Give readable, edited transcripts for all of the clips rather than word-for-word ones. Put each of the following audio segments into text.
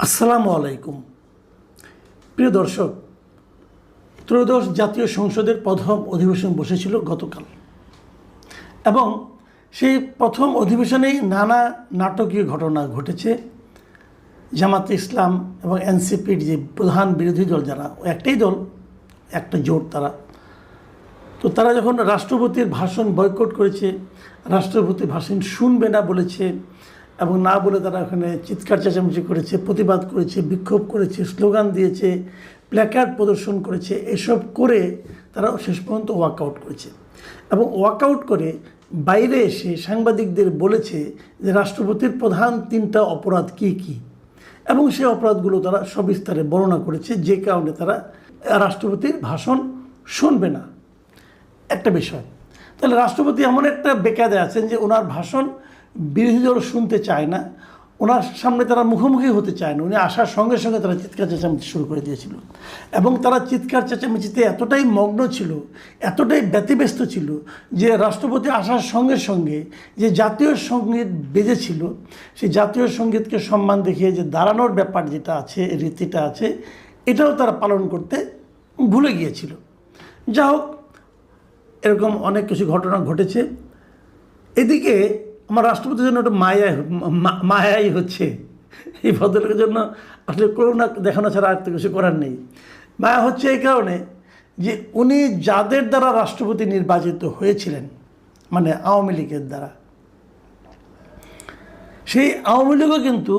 আসসালামু আলাইকুম। প্রিয় দর্শক, ত্রয়োদশ জাতীয় সংসদের প্রথম অধিবেশন বসেছিল গতকাল এবং সেই প্রথম অধিবেশনেই নানা নাটকীয় ঘটনা ঘটেছে। জামাতে ইসলাম এবং এনসিপির যে প্রধান বিরোধী দল, যারা একটাই দল, একটা জোট, তারা যখন রাষ্ট্রপতির ভাষণ বয়কট করেছে, রাষ্ট্রপতির ভাষণ শুনবে না বলেছে এবং না বলে তারা ওখানে চিৎকার চেঁচামেচি করেছে, প্রতিবাদ করেছে, বিক্ষোভ করেছে, স্লোগান দিয়েছে, প্ল্যাকার্ড প্রদর্শন করেছে। এসব করে তারা শেষ পর্যন্ত ওয়াকআউট করেছে এবং ওয়াকআউট করে বাইরে এসে সাংবাদিকদের বলেছে যে রাষ্ট্রপতির প্রধান 3টা অপরাধ কী কী, এবং সেই অপরাধগুলো তারা সবিস্তারে বর্ণনা করেছে, যে কারণে তারা রাষ্ট্রপতির ভাষণ শুনবে না। একটা বিষয়, তাহলে রাষ্ট্রপতি এমন একটা বেকায়দায় আছেন যে ওনার ভাষণ বিরোধী দল শুনতে চায় না, ওনার সামনে তারা মুখোমুখি হতে চায় না। উনি আসার সঙ্গে সঙ্গে তারা চিৎকার চেঁচামেচি শুরু করে দিয়েছিল এবং তারা চিৎকার চেঁচামেচিতে এতটাই মগ্ন ছিল, এতটাই ব্যতিব্যস্ত ছিল যে রাষ্ট্রপতি আসার সঙ্গে সঙ্গে যে জাতীয় সঙ্গীত বেজেছিল, সেই জাতীয় সঙ্গীতকে সম্মান দেখিয়ে যে দাঁড়ানোর ব্যাপার যেটা আছে, রীতিটা আছে, এটাও তারা পালন করতে ভুলে গিয়েছিল। যা হোক, এরকম অনেক কিছু ঘটনা ঘটেছে। এদিকে আমার রাষ্ট্রপতির জন্য একটা মায়াই হচ্ছে। এই ভদ্রলোকের জন্য আসলে করুণা দেখানো ছাড়া আর তো কিছু করার নেই। মায়া হচ্ছে এই কারণে যে উনি যাদের দ্বারা রাষ্ট্রপতি নির্বাচিত হয়েছিলেন, মানে আওয়ামী লীগের দ্বারা, সেই আওয়ামী লীগও কিন্তু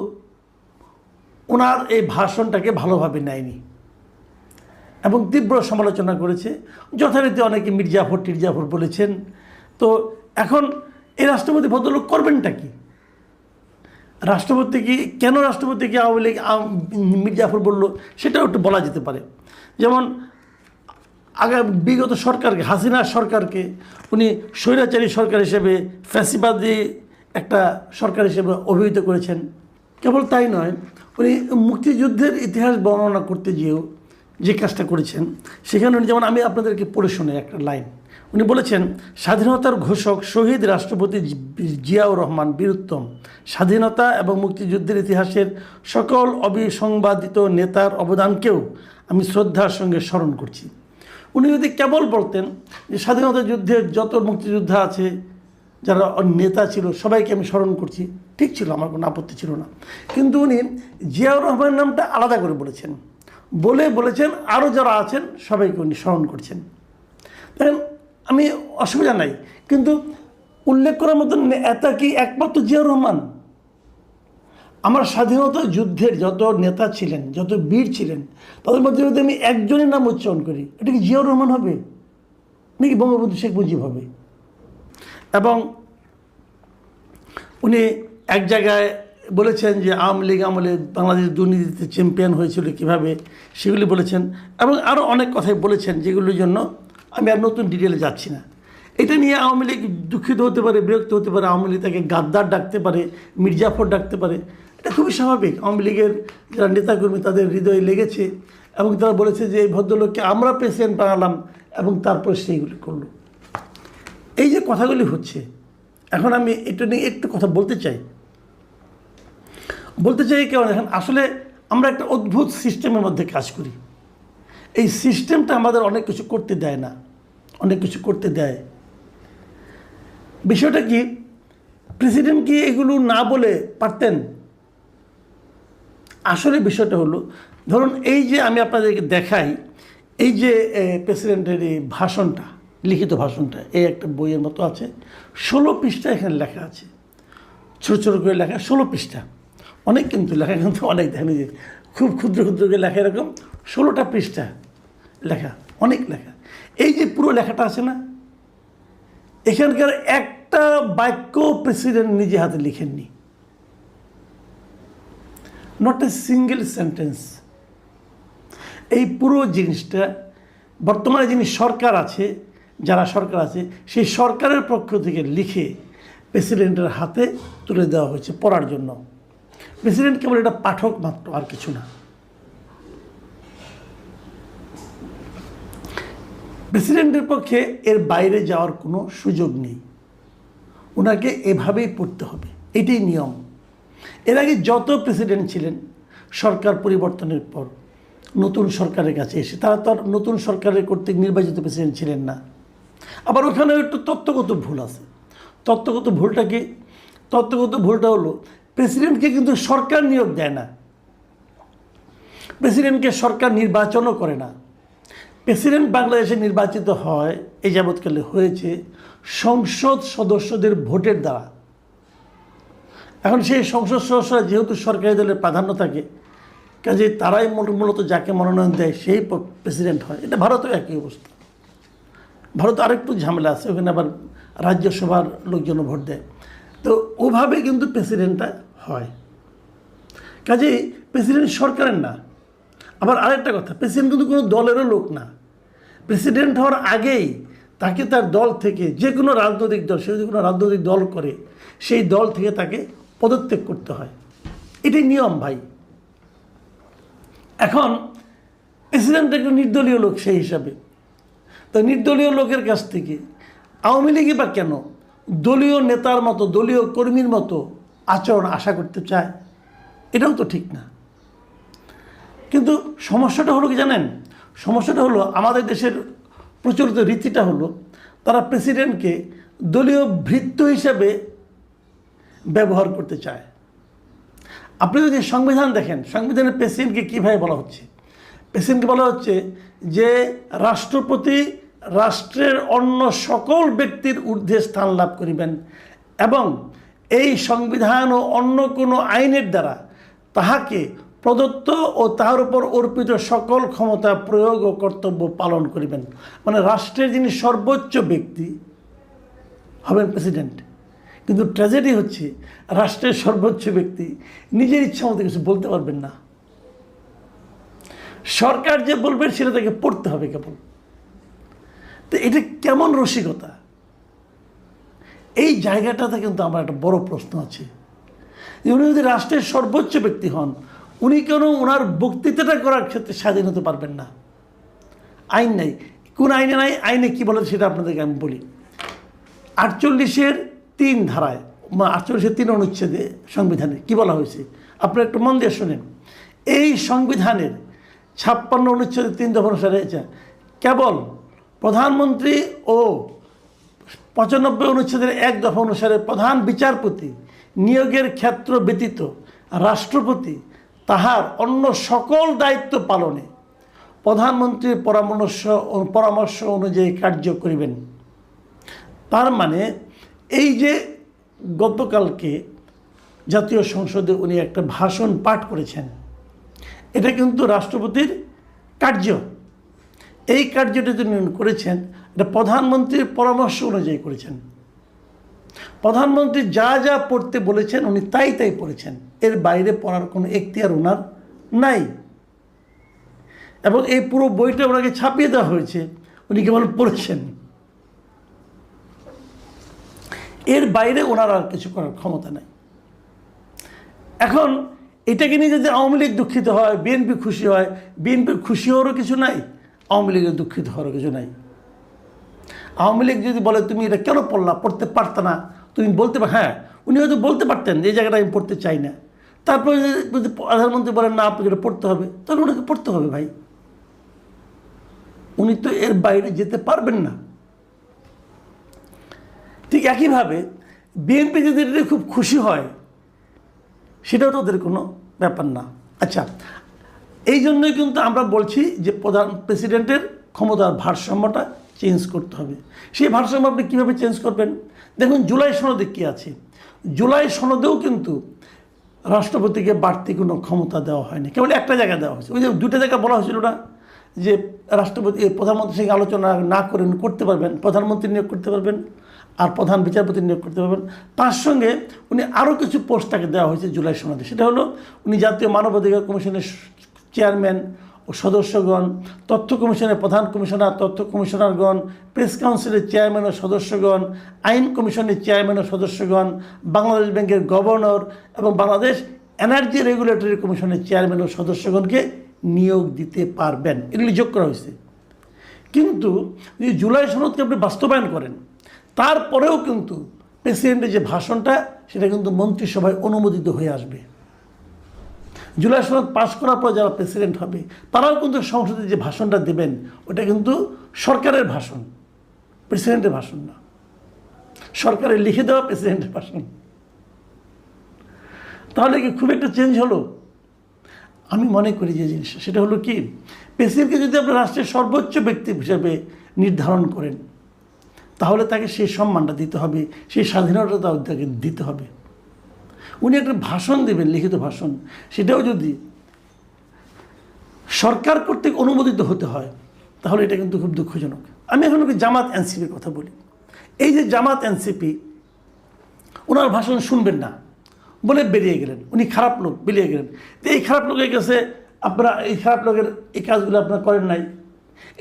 ওনার এই ভাষণটাকে ভালোভাবে নেয়নি এবং তীব্র সমালোচনা করেছে। যথারীতি অনেকে টিরজাফর বলেছেন। তো এখন এই রাষ্ট্রপতি ভদ্রলোক করবেনটা কি? কেন রাষ্ট্রপতিকে আওয়ামী লীগ মির্জাফর বললো সেটাও একটু বলা যেতে পারে। যেমন বিগত সরকারকে, হাসিনা সরকারকে উনি স্বৈরাচারী সরকার হিসেবে, ফ্যাসিবাদী একটা সরকার হিসেবে অভিহিত করেছেন। কেবল তাই নয়, উনি মুক্তিযুদ্ধের ইতিহাস বর্ণনা করতে গিয়েও যে কাজটা করেছেন, সেখানে উনি, যেমন আমি আপনাদেরকে পড়ে শোনাই একটা লাইন। উনি বলেছেন, স্বাধীনতার ঘোষক শহীদ রাষ্ট্রপতি জিয়াউর রহমান বীরুত্তম, স্বাধীনতা এবং মুক্তিযুদ্ধের ইতিহাসের সকল অবিসংবাদিত নেতার অবদানকেও আমি শ্রদ্ধার সঙ্গে স্মরণ করছি। উনি যদি কেবল বলতেন যে স্বাধীনতা যুদ্ধের যত মুক্তিযোদ্ধা আছে, যারা নেতা ছিল, সবাইকে আমি স্মরণ করছি, ঠিক ছিল, আমার কোনো আপত্তি ছিল না। কিন্তু উনি জিয়াউর রহমানের নামটা আলাদা করে বলেছেন আরও যারা আছেন সবাইকে উনি স্মরণ করছেন। দেখেন, আমি অসুবিধা নাই, কিন্তু উল্লেখ করার মতন এটা কি একমাত্র জিয়াউর রহমান? আমার স্বাধীনতা যুদ্ধের যত নেতা ছিলেন, যত বীর ছিলেন, তাদের মধ্যে যদি আমি একজনের নাম উচ্চারণ করি, এটা কি জিয়াউর রহমান হবে নাকি বঙ্গবন্ধু শেখ মুজিব হবে? এবং উনি এক জায়গায় বলেছেন যে আওয়ামী লীগ আমলে বাংলাদেশ দুর্নীতিতে চ্যাম্পিয়ন হয়েছিল কীভাবে, সেগুলি বলেছেন এবং আরও অনেক কথাই বলেছেন, যেগুলির জন্য আমি আর নতুন ডিটেলে যাচ্ছি না। এটা নিয়ে আওয়ামী লীগ দুঃখিত হতে পারে, বিরক্ত হতে পারে, আওয়ামী লীগ তাকে গাদ্দার ডাকতে পারে, মির্জাফর ডাকতে পারে, এটা খুবই স্বাভাবিক। আওয়ামী লীগের যারা নেতাকর্মী, তাদের হৃদয়ে লেগেছে এবং তারা বলেছে যে এই ভদ্রলোককে আমরা প্রেসিডেন্ট বানালাম এবং তারপর সেইগুলি করলো। এই যে কথাগুলি হচ্ছে, এখন আমি এটা নিয়ে একটু কথা বলতে চাই কারণ এখন আসলে আমরা একটা অদ্ভুত সিস্টেমের মধ্যে কাজ করি। এই সিস্টেমটা আমাদের অনেক কিছু করতে দেয় না, অনেক কিছু করতে দেয়। বিষয়টা কি, প্রেসিডেন্ট কি এগুলো না বলে পারতেন? আসলে বিষয়টা হলো, ধরুন এই যে আমি আপনাদেরকে দেখাই, এই যে প্রেসিডেন্টের এই ভাষণটা, লিখিত ভাষণটা, এই একটা বইয়ের মতো আছে, 16 পৃষ্ঠা এখানে লেখা আছে, ছোটো ছোটো করে লেখা, 16 পৃষ্ঠা। অনেক কিন্তু লেখা, কিন্তু অনেক দেখেন যে খুব ক্ষুদ্র ক্ষুদ্র করে লেখা, এরকম 16টা পৃষ্ঠা লেখা, অনেক লেখা। এই যে পুরো লেখাটা আছে না, এখানকার একটা বাক্য প্রেসিডেন্ট নিজে হাতে লিখেননি, নট এ সিঙ্গেল সেন্টেন্স। এই পুরো জিনিসটা বর্তমানে যিনি সরকার আছে, যারা সরকার আছে, সেই সরকারের পক্ষ থেকে লিখে প্রেসিডেন্টের হাতে তুলে দেওয়া হয়েছে পড়ার জন্য। প্রেসিডেন্ট কেবল এটা পাঠক মাত্র, আর কিছু না। প্রেসিডেন্টের পক্ষে এর বাইরে যাওয়ার কোনো সুযোগ নেই, ওনাকে এভাবেই পড়তে হবে, এটাই নিয়ম। এর আগে যত প্রেসিডেন্ট ছিলেন সরকার পরিবর্তনের পর নতুন সরকারের কাছে এসে তারা তো আর নতুন সরকারের কর্তৃক নির্বাচিত প্রেসিডেন্ট ছিলেন না। আবার ওখানেও একটু তত্ত্বগত ভুল আছে। তত্ত্বগত ভুলটা কি? তত্ত্বগত ভুলটা হলো প্রেসিডেন্টকে কিন্তু সরকার নিয়োগ দেয় না, প্রেসিডেন্টকে সরকার নির্বাচনও করে না। প্রেসিডেন্ট বাংলাদেশে নির্বাচিত হয়, এই যাবৎকালে হয়েছে সংসদ সদস্যদের ভোটের দ্বারা। এখন সেই সংসদ সদস্যরা যেহেতু সরকারি দলের প্রাধান্য থাকে, কাজে তারাই মূলত যাকে মনোনয়ন দেয় সেই প্রেসিডেন্ট হয়। এটা ভারতেও একই অবস্থা। ভারত আরেকটু ঝামেলা আছে, ওখানে আবার রাজ্যসভার লোকজন ভোট দেয়। তো ওভাবে কিন্তু প্রেসিডেন্টটা হয়। কাজেই প্রেসিডেন্ট সরকারের না। আবার আরেকটা কথা, প্রেসিডেন্ট কিন্তু কোনো দলেরও লোক না। প্রেসিডেন্ট হওয়ার আগেই তাকে তার দল থেকে, যে কোনো রাজনৈতিক দল, সে যদি কোনো রাজনৈতিক দল করে, সেই দল থেকে তাকে পদত্যাগ করতে হয়। এটাই নিয়ম ভাই। এখন প্রেসিডেন্ট একটা নির্দলীয় লোক সেই হিসাবে, তো নির্দলীয় লোকের কাছ থেকে আওয়ামী লীগই বা কেন দলীয় নেতার মতো, দলীয় কর্মীর মতো আচরণ আশা করতে চায়? এটাও তো ঠিক না। কিন্তু সমস্যাটা হলো কি জানেন? সমস্যাটা হলো আমাদের দেশের প্রচলিত রীতিটা হলো তারা প্রেসিডেন্টকে দলীয় ভৃত্য হিসেবে ব্যবহার করতে চায়। আপনি যদি সংবিধান দেখেন, সংবিধানের প্রেসিডেন্টকে কীভাবে বলা হচ্ছে? প্রেসিডেন্টকে বলা হচ্ছে যে রাষ্ট্রপতি রাষ্ট্রের অন্য সকল ব্যক্তির ঊর্ধ্বে স্থান লাভ করিবেন এবং এই সংবিধান ও অন্য কোনো আইনের দ্বারা তাহাকে প্রদত্ত ও তাহার উপর অর্পিত সকল ক্ষমতা প্রয়োগ ও কর্তব্য পালন করিবেন। মানে রাষ্ট্রের যিনি সর্বোচ্চ ব্যক্তি হবেন প্রেসিডেন্ট। কিন্তু ট্র্যাজেডি হচ্ছে রাষ্ট্রের সর্বোচ্চ ব্যক্তি নিজের ইচ্ছা মতো কিছু বলতে পারবেন না। সরকার যে বলবেন সেটা তাকে পড়তে হবে কেবল। তো এটা কেমন রসিকতা? এই জায়গাটাতে কিন্তু আমার একটা বড় প্রশ্ন আছে। উনি যদি রাষ্ট্রের সর্বোচ্চ ব্যক্তি হন, উনি কেন ওনার বক্তৃতাটা করার ক্ষেত্রে স্বাধীন হতে পারবেন না? আইন নাই। কোন আইনে নাই? আইনে কি বলে সেটা আপনাদেরকে আমি বলি। 48-3 ধারায়, 48-3 অনুচ্ছেদে সংবিধানে কি বলা হয়েছে আপনারা একটু মন দিয়ে শোনেন। এই সংবিধানের 56 অনুচ্ছেদে 3 দফা অনুসারে কেবল প্রধানমন্ত্রী ও 95 অনুচ্ছেদের 1 দফা অনুসারে প্রধান বিচারপতি নিয়োগের ক্ষেত্র ব্যতীত রাষ্ট্রপতি তাহার অন্য সকল দায়িত্ব পালনে প্রধানমন্ত্রীর পরামর্শ অনুযায়ী কার্য করিবেন। তার মানে এই যে গতকালকে জাতীয় সংসদে উনি একটা ভাষণ পাঠ করেছেন, এটা কিন্তু রাষ্ট্রপতির কার্য। এই কার্যটা যিনি করেছেন এটা প্রধানমন্ত্রীর পরামর্শ অনুযায়ী করেছেন। প্রধানমন্ত্রী যা যা পড়তে বলেছেন উনি তাই তাই পড়েছেন, এর বাইরে পড়ার কোনো এখতিয়ার ওনার নাই। এবং এই পুরো বইটা ওনাকে ছাপিয়ে দেওয়া হয়েছে, উনি কেবল পড়েছেন। এর বাইরে ওনার আর কিছু করার ক্ষমতা নাই। এখন এটাকে নিয়ে যদি আওয়ামী লীগ দুঃখিত হয়, বিএনপি খুশি হয়, বিএনপির খুশি হওয়ারও কিছু নাই, আওয়ামী লীগের দুঃখিত হওয়ারও কিছু নাই। আওয়ামী লীগ যদি বলে তুমি এটা কেন পড়লা, পড়তে পারত না, তুমি বলতে হ্যাঁ, উনি হয়তো বলতে পারতেন যে এই জায়গাটা আমি পড়তে চাই না। তারপরে যদি প্রধানমন্ত্রী বলেন না আপনাকে এটা পড়তে হবে, তাহলে ওনাকে পড়তে হবে ভাই। উনি তো এর বাইরে যেতে পারবেন না। ঠিক একইভাবে বিএনপি যদি এটা খুব খুশি হয়, সেটাও তো ওদের কোনো ব্যাপার না। আচ্ছা, এই জন্যই কিন্তু আমরা বলছি যে প্রেসিডেন্টের ক্ষমতার ভারসাম্যটা চেঞ্জ করতে হবে। সেই ভারসাম্য আপনি কীভাবে চেঞ্জ করবেন? দেখুন জুলাই সনদে কী আছে। জুলাই সনদেও কিন্তু রাষ্ট্রপতিকে বাড়তি কোনো ক্ষমতা দেওয়া হয়নি, কেবল একটা জায়গায় দেওয়া হয়েছে। ওই যে 2টা জায়গায় বলা হয়েছিল না যে রাষ্ট্রপতি প্রধানমন্ত্রীর সঙ্গে আলোচনা না করে করতে পারবেন, প্রধানমন্ত্রী নিয়োগ করতে পারবেন আর প্রধান বিচারপতি নিয়োগ করতে পারবেন। তার সঙ্গে উনি আরও কিছু পোস্ট তাকে দেওয়া হয়েছে জুলাই সনদে। সেটা হলো উনি জাতীয় মানবাধিকার কমিশনের চেয়ারম্যান ও সদস্যগণ, তথ্য কমিশনের প্রধান কমিশনার, তথ্য কমিশনারগণ, প্রেস কাউন্সিলের চেয়ারম্যান ও সদস্যগণ, আইন কমিশনের চেয়ারম্যান ও সদস্যগণ, বাংলাদেশ ব্যাংকের গভর্নর এবং বাংলাদেশ এনার্জি রেগুলেটরি কমিশনের চেয়ারম্যান ও সদস্যগণকে নিয়োগ দিতে পারবেন। এগুলি যোগ করা হয়েছে। কিন্তু যদি জুলাই সনদকে আপনি বাস্তবায়ন করেন, তারপরেও কিন্তু প্রেসিডেন্টের যে ভাষণটা সেটা কিন্তু মন্ত্রিসভায় অনুমোদিত হয়ে আসবে। জুলাই সনদ পাশ করার পর যারা প্রেসিডেন্ট হবে তারাও কিন্তু সংসদে যে ভাষণটা দেবেন ওটা কিন্তু সরকারের ভাষণ, প্রেসিডেন্টের ভাষণ না, সরকারের লিখে দেওয়া প্রেসিডেন্টের ভাষণ। তাহলে কি খুব একটা চেঞ্জ হলো? আমি মনে করি যে জিনিসটা সেটা হলো কি, প্রেসিডেন্টকে যদি আপনি রাষ্ট্রের সর্বোচ্চ ব্যক্তি হিসেবে নির্ধারণ করেন তাহলে তাকে সেই সম্মানটা দিতে হবে, সেই স্বাধীনতা তাকে দিতে হবে। উনি একটা ভাষণ দেবেন, লিখিত ভাষণ, সেটাও যদি সরকার কর্তৃক অনুমোদিত হতে হয় তাহলে এটা কিন্তু খুব দুঃখজনক। আমি এখন জামাত এনসিপির কথা বলি। এই যে জামাত এনসিপি, ওনার ভাষণ শুনবেন না বলে বেরিয়ে গেলেন, উনি খারাপ লোক, বেরিয়ে গেলেন। তো এই খারাপ লোকের কাছে আপনারা, এই খারাপ লোকের এই কাজগুলো আপনারা করেন নাই।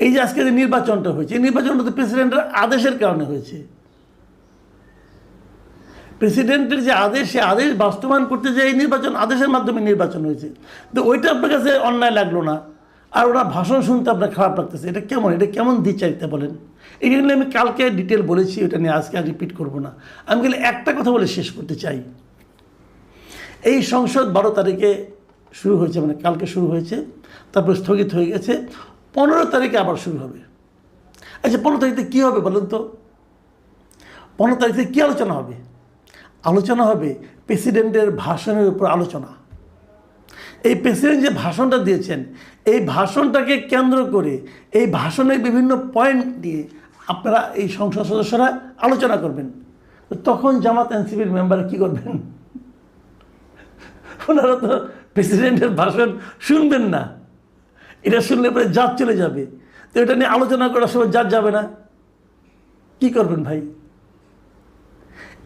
এই যে আজকে যে নির্বাচনটা হয়েছে, এই নির্বাচনটা তো প্রেসিডেন্টের আদেশের কারণে হয়েছে। প্রেসিডেন্টের যে আদেশ, সে আদেশ বাস্তবায়ন করতে যে এই নির্বাচন আদেশের মাধ্যমে নির্বাচন হয়েছে, তো ওইটা আপনার কাছে অন্যায় লাগলো না, আর ওরা ভাষণ শুনতে আপনার খারাপ লাগতেছে। এটা কেমন, এটা কেমন দ্বিচারিতা বলেন? এটা নিয়ে আমি কালকে ডিটেল বলেছি, ওটা নিয়ে আজকে আর রিপিট করবো না। আমি খালি একটা কথা বলে শেষ করতে চাই। এই সংসদ 12 তারিখে শুরু হয়েছে, মানে কালকে শুরু হয়েছে, তারপর স্থগিত হয়ে গেছে, 15 তারিখে আবার শুরু হবে। আচ্ছা, 15 তারিখে কী হবে বলেন তো? 15 তারিখে কী আলোচনা হবে? আলোচনা হবে প্রেসিডেন্টের ভাষণের উপর আলোচনা। এই প্রেসিডেন্ট যে ভাষণটা দিয়েছেন, এই ভাষণটাকে কেন্দ্র করে, এই ভাষণের বিভিন্ন পয়েন্ট নিয়ে আপনারা এই সংসদ সদস্যরা আলোচনা করবেন। তখন জামাত এনসিপির মেম্বাররা কী করবেন? ওনারা তো প্রেসিডেন্টের ভাষণ শুনবেন না, এটা শুনলে পরে জাত চলে যাবে। তো এটা নিয়ে আলোচনা করার সময় জাত যাবে না, কি করবেন ভাই?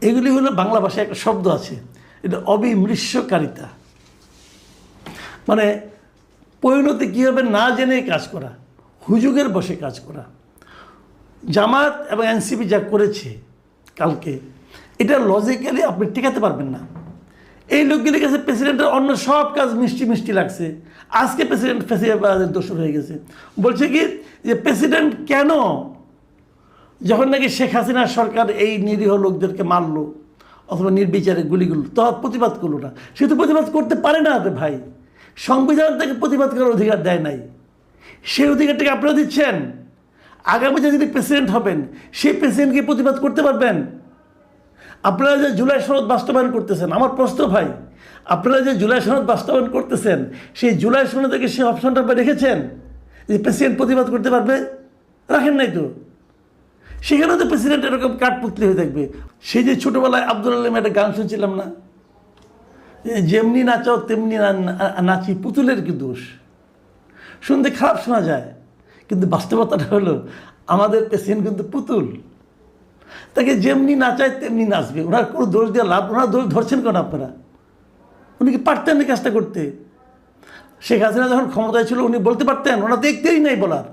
এগুলি হলো বাংলা ভাষায় একটা শব্দ আছে, এটা অবিমৃষ্যকারিতা, মানে পরিণতি কী হবে না জেনে কাজ করা, হুজুগের বসে কাজ করা। জামাত এবং এনসিপি যা করেছে কালকে, এটা লজিক্যালি আপনি টিকাতে পারবেন না। এই লোকগুলির কাছে প্রেসিডেন্টের অন্য সব কাজ মিষ্টি মিষ্টি লাগছে। আজকে প্রেসিডেন্ট ফেসিবাদের দোষর হয়ে গেছে, বলছে কি যে প্রেসিডেন্ট কেন যখন নাকি শেখ হাসিনার সরকার এই নিরীহ লোকদেরকে মারলো অথবা নির্বিচারে গুলিগুলো, তখন প্রতিবাদ করলো না। সে তো প্রতিবাদ করতে পারে না রে ভাই, সংবিধান তাকে প্রতিবাদ করার অধিকার দেয় নাই। সেই অধিকারটাকে আপনারা দিচ্ছেন। আগামীতে যিনি প্রেসিডেন্ট হবেন সেই প্রেসিডেন্টকে প্রতিবাদ করতে পারবেন? আপনারা যে জুলাই সনদ বাস্তবায়ন করতেছেন, আমার প্রশ্ন ভাই, আপনারা যে জুলাই সনদ বাস্তবায়ন করতেছেন, সেই জুলাই সনদে সেই অপশনটা রেখেছেন যে প্রেসিডেন্ট প্রতিবাদ করতে পারবে? রাখেন নাই তো। সেখানে তো প্রেসিডেন্ট এরকম কাঠপুতলি হয়ে থাকবে। সেই যে ছোটোবেলায় আব্দুল আলম একটা গান শুনছিলাম না, যেমনি নাচাও তেমনি নাচি, পুতুলের কি দোষ? শুনতে খারাপ শোনা যায়, কিন্তু বাস্তবতাটা হলো আমাদের প্রেসিডেন্ট কিন্তু পুতুল, তাকে যেমনি নাচায় তেমনি নাচবে। ওনার কোনো দোষ দেওয়া লাভ, ওনার দোষ ধরছেন কেন আপনারা? উনি কি পারতেন এই কাজটা করতে? শেখ হাসিনা যখন ক্ষমতায় ছিল উনি বলতে পারতেন? ওনার দেখতেই নাই বলার।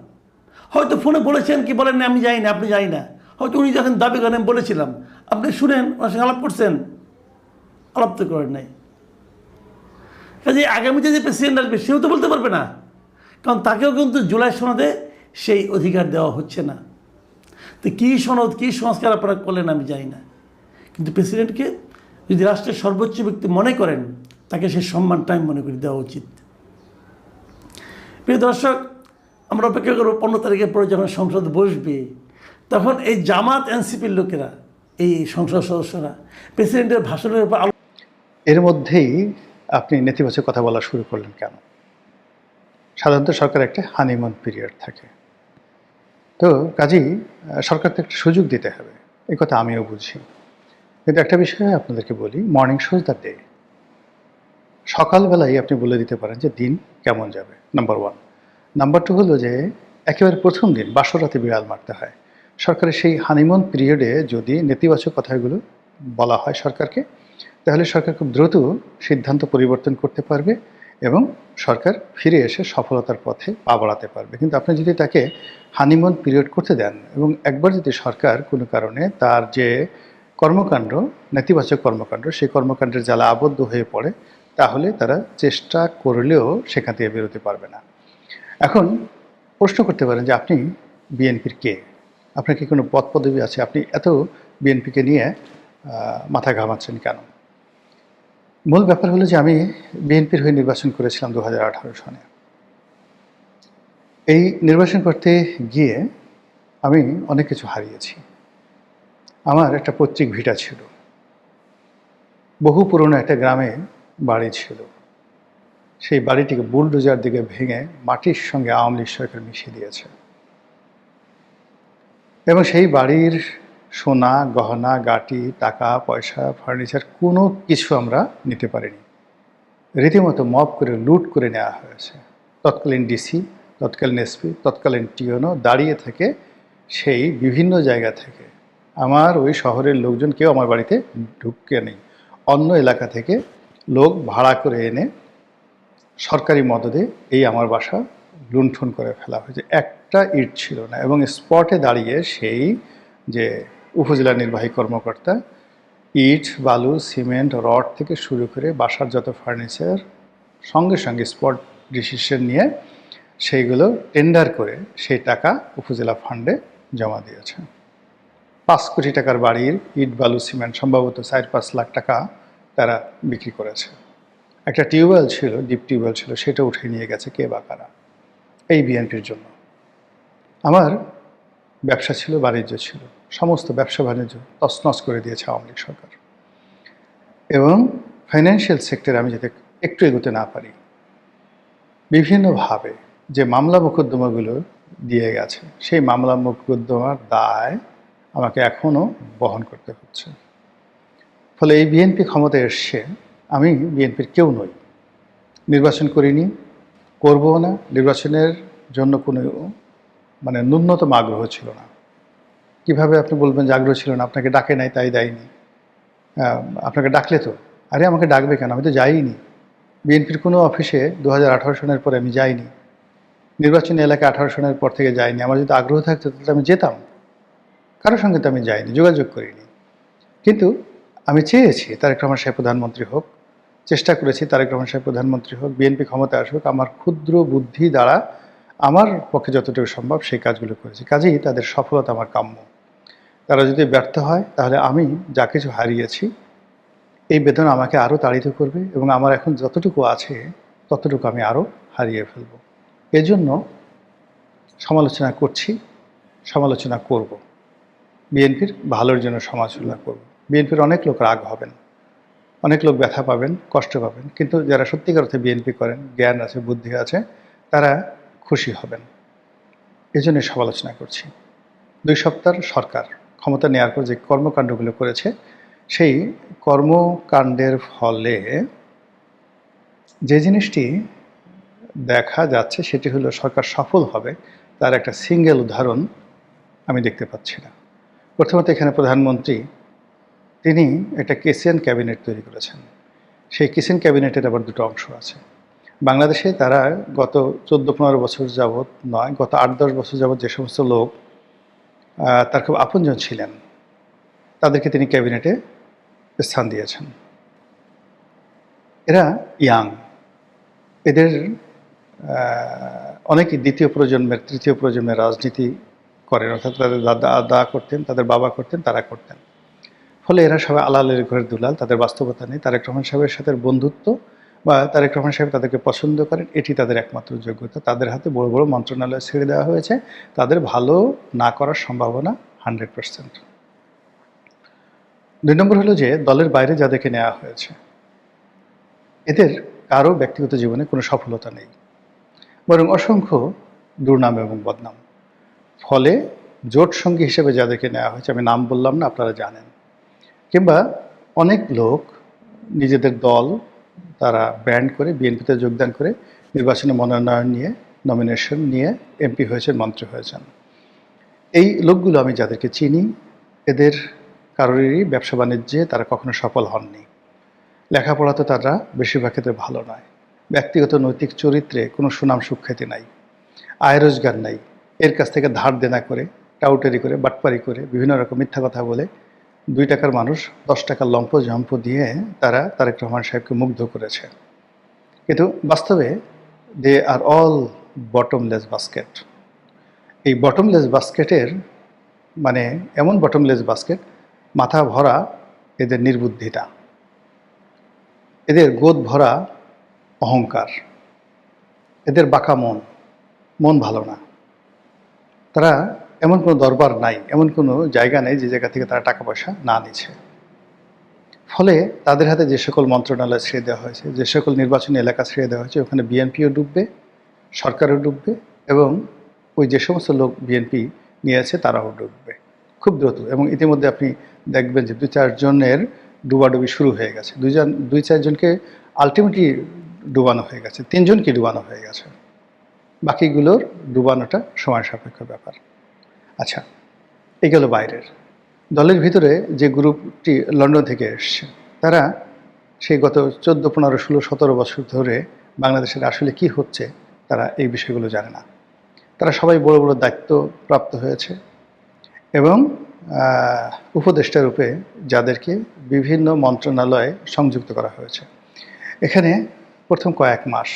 হয়তো ফোনে বলেছেন কি বলেন না আমি জানি না, আপনি জানি না, হয়তো উনি যখন দাবি করেন বলেছিলাম, আপনি শুনেন, ওনার সঙ্গে আলাপ করছেন? আলাপ তো করেন নাই। কাজে আগামীতে যে প্রেসিডেন্ট আসবে সেও তো বলতে পারবে না, কারণ তাকেও কিন্তু জুলাই সনদে সেই অধিকার দেওয়া হচ্ছে না। তো কী সনদ, কী সংস্কার আপনারা করলেন আমি জানি না, কিন্তু প্রেসিডেন্টকে যদি রাষ্ট্রের সর্বোচ্চ ব্যক্তি মনে করেন তাকে সেই সম্মানটা আমি মনে করি দেওয়া উচিত। প্রিয় দর্শক, আমরা অপেক্ষা করবো 15 তারিখের পরে যখন সংসদ বসবে তখন এই জামাত এনসিপির লোকেরা, এই সংসদ সদস্যরা প্রেসিডেন্টের ভাষণের উপর। এর মধ্যেই আপনি নেতিবাচক কথা বলা শুরু করলেন কেন? সাধারণত সরকার একটা হানিমুন পিরিয়ড থাকে, তো কাজেই সরকারকে একটা সুযোগ দিতে হবে, এই কথা আমিও বুঝি। কিন্তু একটা বিষয়ে আপনাদেরকে বলি, মর্নিং শোজ দ্য ডে। সকালবেলায় আপনি বলে দিতে পারেন যে দিন কেমন যাবে, নাম্বার 1। নাম্বার 2 হলো যে একেবারে প্রথম দিন বাসর রাতে বিড়াল মারতে হয়। সরকারের সেই হানিমুন পিরিয়ডে যদি নেতিবাচক কথাগুলো বলা হয় সরকারকে, তাহলে সরকার খুব দ্রুত সিদ্ধান্ত পরিবর্তন করতে পারবে এবং সরকার ফিরে এসে সফলতার পথে পা বাড়াতে পারবে। কিন্তু আপনি যদি তাকে হানিমুন পিরিয়ড করতে দেন এবং একবার যদি সরকার কোনো কারণে তার যে কর্মকাণ্ড, নেতিবাচক কর্মকাণ্ড, সেই কর্মকাণ্ডের জ্বালা আবদ্ধ হয়ে পড়ে, তাহলে তারা চেষ্টা করলেও সেখান থেকে বেরোতে পারবে না। এখন প্রশ্ন করতে পারেন যে আপনি বিএনপির কে? আপনার কি কোনো পদ পদবি আছে? আপনি এত বিএনপিকে নিয়ে মাথা ঘামাচ্ছেন কেন? মূল ব্যাপার হলো যে আমি বিএনপির হয়ে নির্বাচন করেছিলাম 2018 সনে। এই নির্বাচন করতে গিয়ে আমি অনেক কিছু হারিয়েছি। আমার একটা পৈতৃক ভিটা ছিল, বহু পুরনো একটা গ্রামে বাড়ি ছিল। সেই বাড়িটিকে বুলডোজার দিকে ভেঙে মাটির সঙ্গে আওয়ামী লীগ সরকার মিশিয়ে দিয়েছে, এবং সেই বাড়ির সোনা গহনা গাটি টাকা পয়সা ফার্নিচার কোনো কিছু আমরা নিতে পারিনি। রীতিমতো মব করে লুট করে নেওয়া হয়েছে। তৎকালীন ডিসি, তৎকালীন এসপি, তৎকালীন টিওনো দাঁড়িয়ে থেকে সেই বিভিন্ন জায়গা থেকে আমার ওই শহরের লোকজন কেউ আমার বাড়িতে ঢুকে নেই। অন্য এলাকা থেকে লোক ভাড়া করে এনে সরকারি মদদে এই আমার বাসা লুণ্ঠন করে ফেলা হয়েছে। একটা ইট ছিল না, এবং স্পটে দাঁড়িয়ে সেই যে উপজেলা নির্বাহী কর্মকর্তা ইট বালু সিমেন্ট রড থেকে শুরু করে বাসার যত ফার্নিচার সঙ্গে সঙ্গে স্পট ডিসিশন নিয়ে সেইগুলো টেন্ডার করে সেই টাকা উপজেলা ফান্ডে জমা দিয়েছে। 5 কোটি টাকার বাড়ির ইট বালু সিমেন্ট সম্ভবত 4-5 লাখ টাকা তারা বিক্রি করেছে। একটা টিউবওয়েল ছিল, ডিপ টিউবওয়েল ছিল, সেটা উঠে নিয়ে গেছে কে বা কারা, এই বিএনপির জন্য। আমার ব্যবসা ছিল, বাণিজ্য ছিল, সমস্ত ব্যবসা বাণিজ্য তছনছ করে দিয়েছে আওয়ামী লীগ সরকার। এবং ফাইন্যান্সিয়াল সেক্টরে আমি যাতে একটু এগোতে না পারি, বিভিন্নভাবে যে মামলা মোকদ্দমাগুলো দিয়ে গেছে, সেই মামলা মোকদ্দমার দায় আমাকে এখনও বহন করতে হচ্ছে। ফলে এই বিএনপি ক্ষমতায় এসছে, আমি বিএনপির কেউ নই, নির্বাচন করিনি, করবও না, নির্বাচনের জন্য কোনো ন্যূনতম আগ্রহ ছিল না। কিভাবে আপনি বলবেন যে আগ্রহ ছিল না? আপনাকে ডাকে নাই তাই দেয়নি। আপনাকে ডাকলে তো, আরে আমাকে ডাকবে কেন, আমি তো যাইনি। বিএনপির কোনো অফিসে 2018 সনের পরে আমি যাইনি, নির্বাচনী এলাকায় 18 সনের পর থেকে যাইনি। আমার যদি আগ্রহ থাকতো তাহলে আমি যেতাম, কারোর সঙ্গে তো আমি যাইনি, যোগাযোগ করিনি। কিন্তু আমি চেয়েছি তারেক রহমান সাহেব প্রধানমন্ত্রী হোক, চেষ্টা করেছি তারেক রহমান সাহেব প্রধানমন্ত্রী হোক, বিএনপি ক্ষমতায় আসুক। আমার ক্ষুদ্র বুদ্ধি দ্বারা আমার পক্ষে যতটুকু সম্ভব সেই কাজগুলো করেছি। কাজেই তাদের সফলতা আমার কাম্য। তারা যদি ব্যর্থ হয় তাহলে আমি যা কিছু হারিয়েছি এই বেদনা আমাকে আরও তাড়িত করবে, এবং আমার এখন যতটুকু আছে ততটুকু আমি আরও হারিয়ে ফেলব। এজন্য সমালোচনা করছি, সমালোচনা করব, বিএনপির ভালোর জন্য সমালোচনা করব। বিএনপির অনেক লোক রাগ হবেন, অনেক লোক ব্যথা পাবেন, কষ্ট পাবেন, কিন্তু যারা সত্যিকার অর্থে বিএনপি করেন, জ্ঞান আছে, বুদ্ধি আছে, তারা খুশি হবেন। এজন্য সমালোচনা করছি। 2 সপ্তাহ সরকার ক্ষমতা নেওয়ার পর যে কর্মকাণ্ডগুলো করেছে, সেই কর্মকাণ্ডের ফলে যে জিনিসটি দেখা যাচ্ছে সেটি হলো সরকার সফল হবে, তার একটা সিঙ্গেল উদাহরণ আমি দেখতে পাচ্ছি না। প্রথমত এখানে প্রধানমন্ত্রী তিনি একটা কেসিয়ান ক্যাবিনেট তৈরি করেছেন। সেই কেসিয়ান ক্যাবিনেটের আবার 2টো অংশ আছে। বাংলাদেশে তারা গত 14-15 বছর যাবৎ নয়, গত 8-10 বছর যাবৎ যে সমস্ত লোক তার খুব আপনজন ছিলেন, তাদেরকে তিনি ক্যাবিনেটে স্থান দিয়েছেন। এরা ইয়াং, এদের অনেকেই দ্বিতীয় প্রজন্মের, তৃতীয় প্রজন্মের রাজনীতি করেন, অর্থাৎ তাদের দাদা করতেন, তাদের বাবা করতেন, তারা করতেন। ফলে এরা সবাই আলালের ঘরের দুলাল, তাদের বাস্তবতা নেই। তারেক রহমান সাহেবের সাথে বন্ধুত্ব বা তারেক রহমান সাহেব তাদেরকে পছন্দ করেন, এটি তাদের একমাত্র যোগ্যতা। তাদের হাতে বড় বড় মন্ত্রণালয় ছেড়ে দেওয়া হয়েছে, তাদের ভালো না করার সম্ভাবনা 100%। 2 নম্বর হলো যে দলের বাইরে যাদেরকে নেওয়া হয়েছে, এদের কারো ব্যক্তিগত জীবনে কোনো সফলতা নেই, বরং অসংখ্য দুর্নাম এবং বদনাম। ফলে জোট সঙ্গী হিসেবে যাদেরকে নেওয়া হয়েছে, আমি নাম বললাম না, আপনারা জানেন, কিংবা অনেক লোক নিজেদের দল তারা ব্যান্ড করে বিএনপিতে যোগদান করে নির্বাচনে মনোনয়ন নিয়ে, নমিনেশন নিয়ে এমপি হয়েছেন, মন্ত্রী হয়েছেন। এই লোকগুলো আমি যাদেরকে চিনি, এদের কারোরই ব্যবসা বাণিজ্যে তারা কখনো সফল হননি। লেখাপড়া তো তারা বেশিরভাগ ক্ষেত্রে ভালো নয়, ব্যক্তিগত নৈতিক চরিত্রে কোনো সুনাম সুখ্যাতি নাই, আয় রোজগার নাই। এর কাছ থেকে ধার দেনা করে, টাউটারি করে, বাটপারি করে, বিভিন্ন রকম মিথ্যা কথা বলে 2 টাকার মানুষ 10 টাকার লম্প দিয়ে তারা তারেক রহমান সাহেবকে মুগ্ধ করেছে। কিন্তু বাস্তবে দে আর অল বটমলেস বাস্কেট। এই বটমলেস বাস্কেটের এমন বটমলেস বাস্কেট, মাথা ভরা এদের নির্বুদ্ধিতা। এদের গোদ ভরা অহংকার, এদের বাঁকা মন ভালো না। তারা এমন কোনো দরবার নাই, এমন কোনো জায়গা নেই যে জায়গা থেকে তারা টাকা পয়সা না নিচ্ছে। ফলে তাদের হাতে যে সকল মন্ত্রণালয় ছেড়ে দেওয়া হয়েছে, যে সকল নির্বাচনী এলাকা ছেড়ে দেওয়া হয়েছে, ওখানে বিএনপিও ডুববে, সরকারও ডুববে, এবং ওই যে সমস্ত লোক বিএনপি নিয়েছে তারাও ডুববে খুব দ্রুত। এবং ইতিমধ্যে আপনি দেখবেন যে 2-4 জনের ডুবাডুবি শুরু হয়ে গেছে। 2-4 জনকে আলটিমেটলি ডুবানো হয়ে গেছে, 3 জনকে ডুবানো হয়ে গেছে। বাকিগুলোর ডুবানোটা সময় সাপেক্ষ ব্যাপার। আচ্ছা, এই গেল বাইরের। দলের ভিতরে যে গ্রুপটি লন্ডন থেকে এসছে, তারা সেই গত 14, 15, 16, 17 বছর ধরে বাংলাদেশের আসলে কি হচ্ছে তারা এই বিষয়গুলো জানে না। তারা সবাই বড় বড় দায়িত্ব প্রাপ্ত হয়েছে এবং উপদেষ্টা রূপে যাদেরকে বিভিন্ন মন্ত্রণালয়ে সংযুক্ত করা হয়েছে, এখানে প্রথম কয়েক মাস